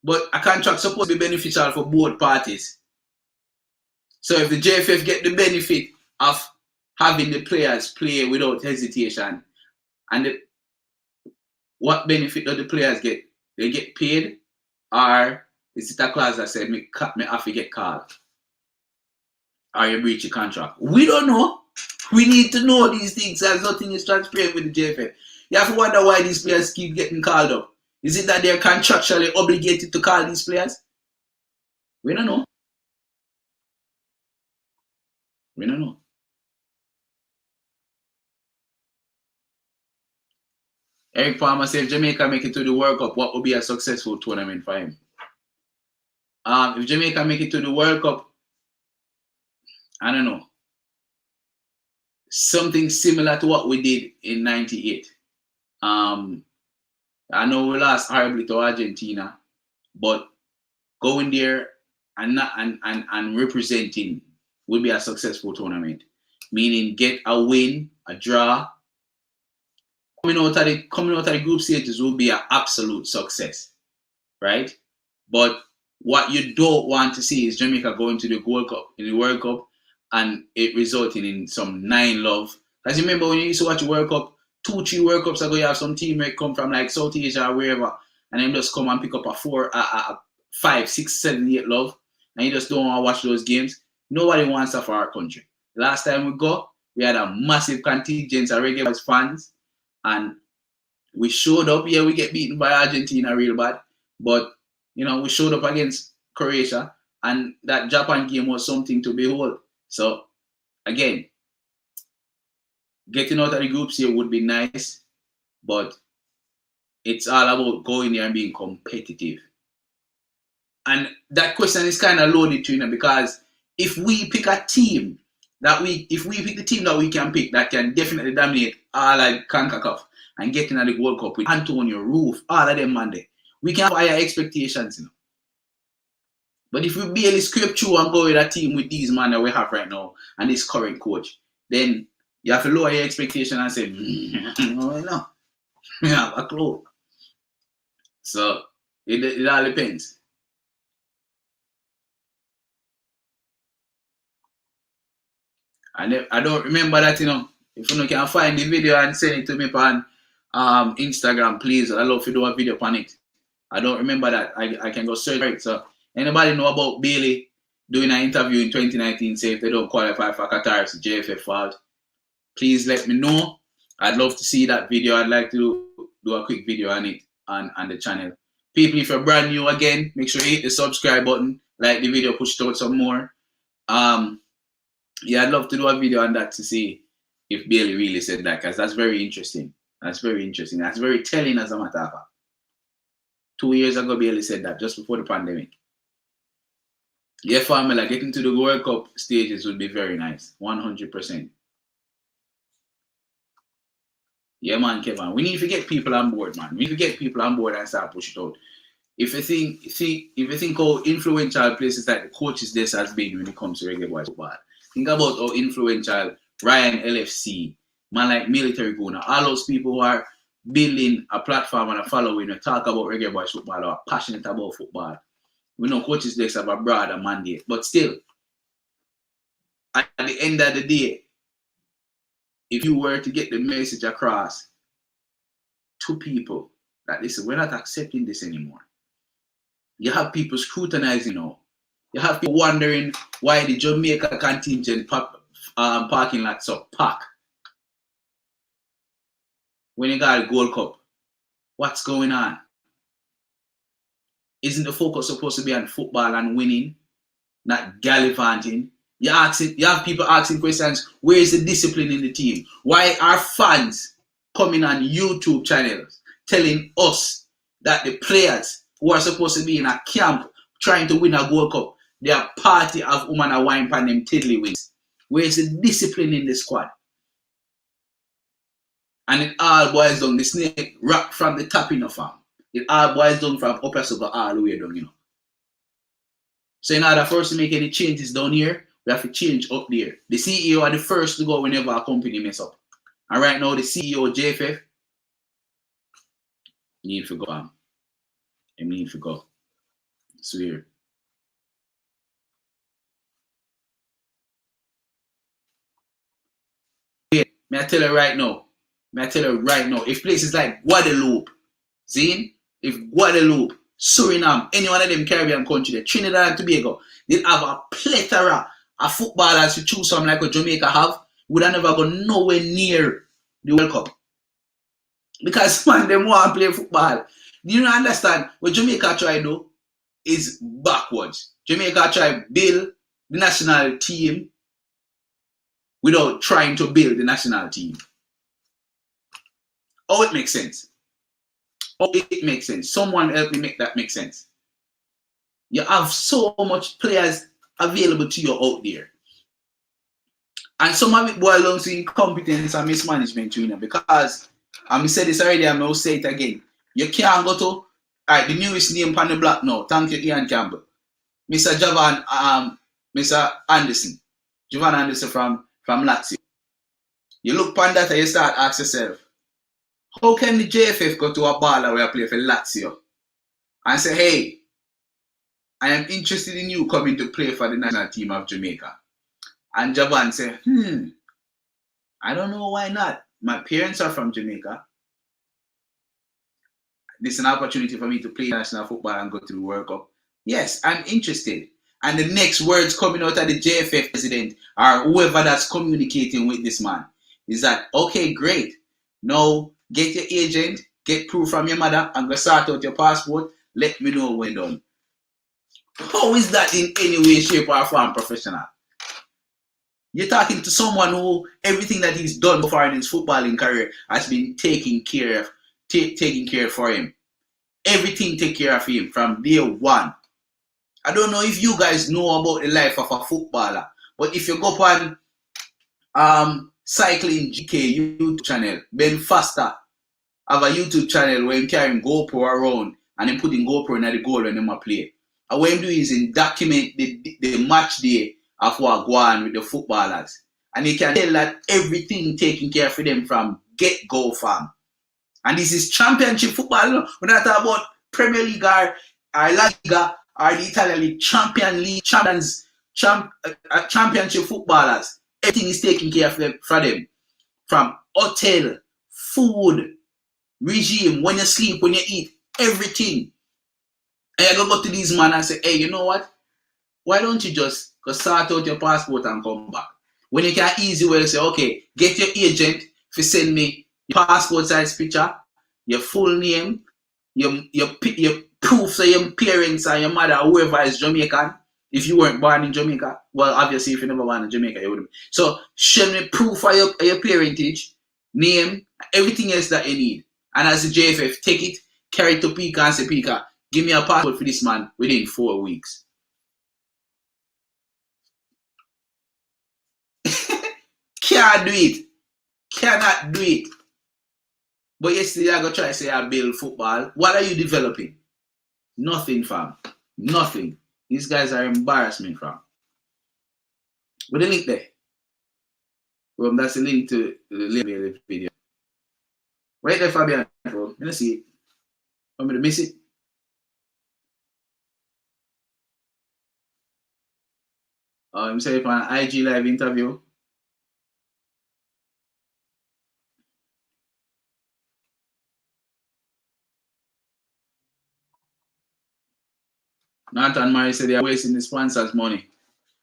S1: But a contract supposed to be beneficial for both parties. So if the JFF get the benefit of having the players play without hesitation, and what benefit do the players get? They get paid, or is it a clause that said me have to get called? Or you breach your contract? We don't know. We need to know these things, as nothing is transparent with the JFF. You have to wonder why these players keep getting called up. Is it that they're contractually obligated to call these players? We don't know. We don't know. Eric Palmer said if Jamaica make it to the World Cup, what would be a successful tournament for him? If Jamaica make it to the World Cup, I don't know. Something similar to what we did in '98. I know we lost horribly to Argentina, but going there and representing will be a successful tournament. Meaning get a win, a draw. Coming out of the group stages will be an absolute success, right? But what you don't want to see is Jamaica going to the World Cup, and it resulting in some 9-love. Because you remember when you used to watch the World Cup, 2-3 World Cups ago, you have some teammate come from like South Asia or wherever, and then just come and pick up a 5, 6, 7, 8 love, and you just don't want to watch those games. Nobody wants that for our country. Last time we go, we had a massive contingent of REGGAE fans, and we showed up. Yeah, we get beaten by Argentina real bad, but we showed up against Croatia, and that Japan game was something to behold. So again, getting out of the groups here would be nice, but it's all about going there and being competitive. And that question is kind of loaded too, because if we pick a team if we pick the team that we can pick that can definitely dominate all like CONCACAF and get into the World Cup with Antonio, Roof, all of them Monday, we can have higher expectations, But if we barely scrape through and go with a team with these men that we have right now and this current coach, then you have to lower your expectation and say, no, we have a clue. So it all depends. And I don't remember that, if you can find the video and send it to me on Instagram, please. I'd love to do a video on it. I don't remember that. I can go search for it. So anybody know about Bailey doing an interview in 2019, say if they don't qualify for Qatar, it's JFF fault. Please let me know. I'd love to see that video. I'd like to do a quick video on it on the channel. People, if you're brand new again, make sure you hit the subscribe button, like the video, push it out some more. Yeah, I'd love to do a video on that to see if Bailey really said that, because that's very interesting. That's very interesting. That's very telling, as a matter of fact. 2 years ago, Bailey said that, just before the pandemic. Yeah, family, getting to the World Cup stages would be very nice. 100%. Yeah, man, Kevin. We need to get people on board, man. We need to get people on board and start pushing it out. If you think how influential places like the coaches this has been when it comes to REGGAE boys bad. Think about how influential Ryan LFC, Man like Military Guna, all those people who are building a platform and a following and talk about Reggae Boys football or are passionate about football. We know coaches Dex have a broader mandate. But still, at the end of the day, if you were to get the message across to people that listen, we're not accepting this anymore. You have people scrutinizing now. You have people wondering why the Jamaica contingent parking lots are packed. When you got a Gold Cup, what's going on? Isn't the focus supposed to be on football and winning, not gallivanting? You have people asking questions, where is the discipline in the team? Why are fans coming on YouTube channels telling us that the players who are supposed to be in a camp trying to win a Gold Cup, they are party of woman a wine pan them tiddly wings? Where is the discipline in the squad? And it all boils down, the snake wrapped from the top in the farm. It all boils down from upper sugar all the way down, you know. So in order for us to make any changes down here, we have to change up there. The CEO are the first to go whenever a company mess up. And right now, the CEO, JFF, need to go, fam. He need to go. I swear. May I tell you right now, if places like Guadeloupe, Zine, if Guadeloupe, Suriname, any one of them Caribbean countries, Trinidad and Tobago, they'd have a plethora of footballers to choose from like what Jamaica have, would have never gone nowhere near the World Cup. Because man, them want to play football. Do you not understand? What Jamaica try to do is backwards. Jamaica try to build the national team without trying to build the national team. Oh, it makes sense. Oh, it makes sense. Someone help me make that make sense. You have so much players available to you out there. And some of it boils down to incompetence and mismanagement, you know, because I said this already, I'm going to say it again. You can't go to, all right, the newest name on the block now, thank you, Ian Campbell. Mr. Mr. Anderson. Javan Anderson from Lazio. You look upon that and you start asking yourself, how can the JFF go to a baller where I play for Lazio and say, hey, I am interested in you coming to play for the national team of Jamaica? And Javan say, I don't know why not. My parents are from Jamaica. This is an opportunity for me to play national football and go to the World Cup. Yes, I'm interested. And the next words coming out of the JFF president or whoever that's communicating with this man is that, okay, great. Now get your agent, get proof from your mother, and go sort out your passport. Let me know when done. How is that in any way, shape, or form professional? You're talking to someone who everything that he's done so far in his footballing career has been taken care of for him. Everything take care of him from day one. I don't know if you guys know about the life of a footballer, but if you go on Cycling GK YouTube channel, Ben Faster have a YouTube channel where he carrying GoPro around and then putting GoPro in the goal when they play. And what he do is he document the match day of what go on with the footballers. And he can tell that everything taken care of them from get-go, fam. And this is championship football. We're not talking about Premier League or La Liga or the Italian League, championship footballers. Everything is taken care of them, for them. From hotel, food, regime, when you sleep, when you eat, everything. And I go to these men and say, hey, you know what? Why don't you just go sort out your passport and come back? When you can easy well say, okay, get your agent to send me your passport size picture, your full name, your proof so your parents or your mother or whoever is Jamaican. If you weren't born in Jamaica, well, obviously if you never born in Jamaica, you wouldn't. So show me proof of your parentage, name, everything else that you need. And as the JFF, take it, carry it to Pika and say, Pika, give me a passport for this man within 4 weeks. Can't do it. Cannot do it. But yesterday I go try to say I build football. What are you developing? Nothing, fam. Nothing. These guys are embarrassment, fam. With the link there. That's the link to the video. Wait there, Fabian. Let's see it. Want me to miss it? I'm saying for an IG live interview. Nathan Murray said they are wasting the sponsors' money.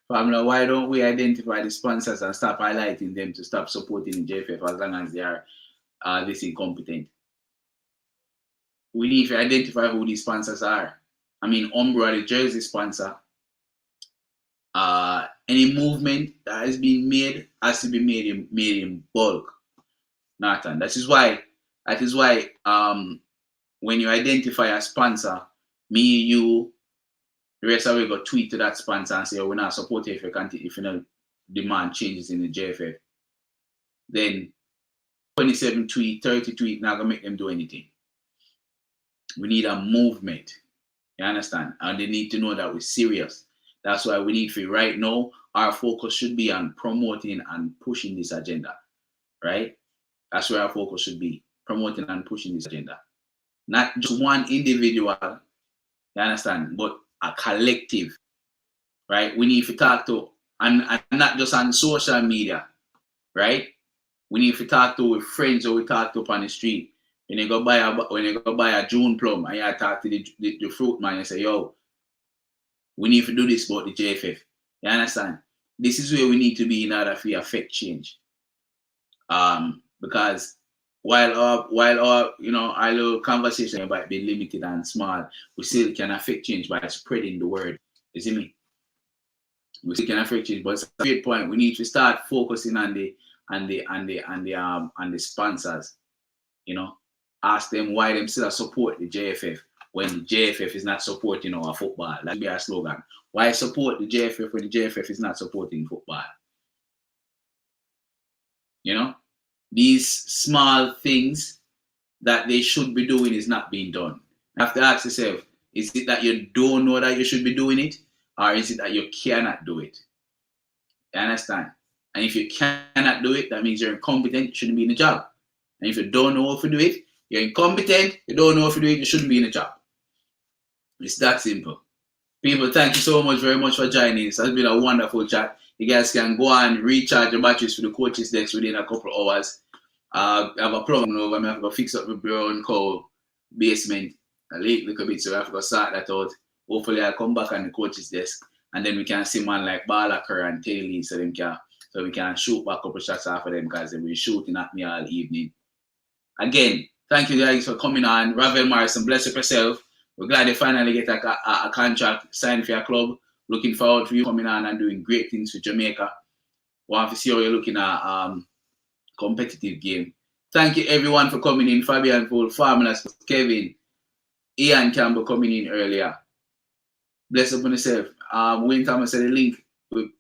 S1: Family, why don't we identify the sponsors and stop highlighting them to stop supporting the JFF as long as they are this incompetent? We need to identify who these sponsors are. I mean, Umbro, the jersey sponsor. Any movement that has been made has to be made in bulk, Nathan. That is why when you identify a sponsor, me, you, the rest of it go tweet to that sponsor and say, oh, we're not supporting if you know demand changes in the JFF. Then 27 tweet, 30 tweet, not gonna make them do anything. We need a movement. You understand? And they need to know that we're serious. That's why we need to, right now, our focus should be on promoting and pushing this agenda. Right? That's where our focus should be. Promoting and pushing this agenda. Not just one individual, you understand, but a collective. Right? We need to talk to, and not just on social media, right? We need to talk to with friends or we talk to up on the street. When you go buy a June plum and you talk to the fruit man and say, yo, we need to do this about the JFF. You understand? This is where we need to be in order to affect change. Because while our our little conversation might be limited and small, we still can affect change by spreading the word. You see me? We still can affect change, but it's a great point. We need to start focusing on the sponsors. You know, ask them why them still support the JFF when the JFF is not supporting our football. That be our slogan. Why support the JFF when the JFF is not supporting football? You know, these small things that they should be doing is not being done. You have to ask yourself, is it that you don't know that you should be doing it? Or is it that you cannot do it? You understand? And if you cannot do it, that means you're incompetent, you shouldn't be in the job. And if you don't know how to do it, you're incompetent, you don't know how to do it, you shouldn't be in the job. It's that simple. People, thank you so much very much for joining. It has been a wonderful chat. You guys can go and recharge your batteries for the coaches desk within a couple of hours. I have a problem over. I have to fix up the brown cow basement a little bit, so I have to sort that out. Hopefully, I'll come back on the coaches desk, and then we can see man like Balaker and Taylor, so we can shoot back a couple shots off of them because they've been shooting at me all evening. Again, thank you guys for coming on. Ravel Morrison, bless up yourself. We're glad you finally get a contract signed for your club. Looking forward to you coming on and doing great things for Jamaica. Want to see how you're looking at competitive game. Thank you everyone for coming in. Fabian Full, Farmers, Kevin, Ian Campbell coming in earlier. Bless up on yourself. Wayne Thomas said the link with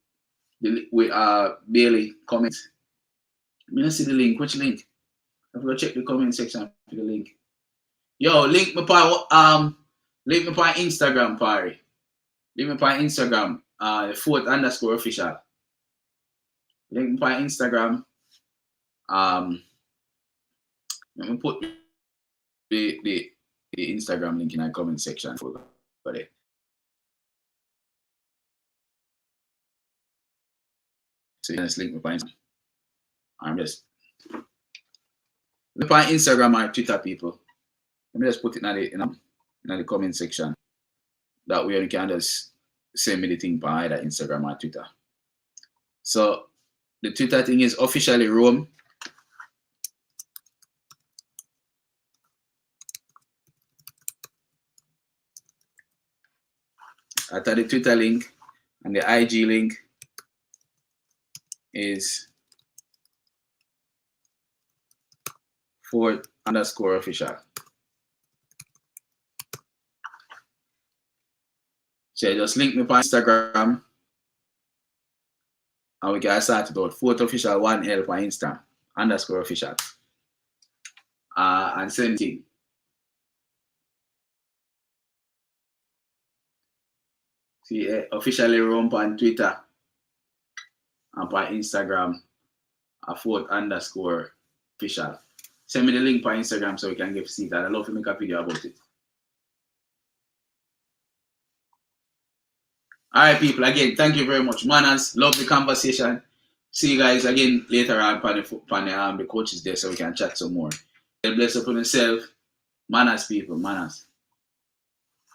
S1: Bailey comments. I'm gonna see the link. Which link? I'm gonna check the comment section for the link. Yo, link me on Instagram, Pari. Link me on Instagram, _official. Link me on Instagram. Let me put the Instagram link in the comment section for it. So just link me on Instagram. I'm just look on Instagram or Twitter, people. Let me just put it in the comment section. That way you can just send me the thing by either Instagram or Twitter. So the Twitter thing is officially Rome. After the Twitter link and the IG link is _official. So just link me on Instagram and we can start it out. _official 1L on Insta _official. And same thing. See, officially Rome on Twitter and on Instagram. a fourth underscore official. Send me the link on Instagram so we can get to see that. I'd love to make a video about it. Alright, people, again, thank you very much. Manners, love the conversation. See you guys again later on the coaches there so we can chat some more. Bless up on yourself. Manners, people, manners.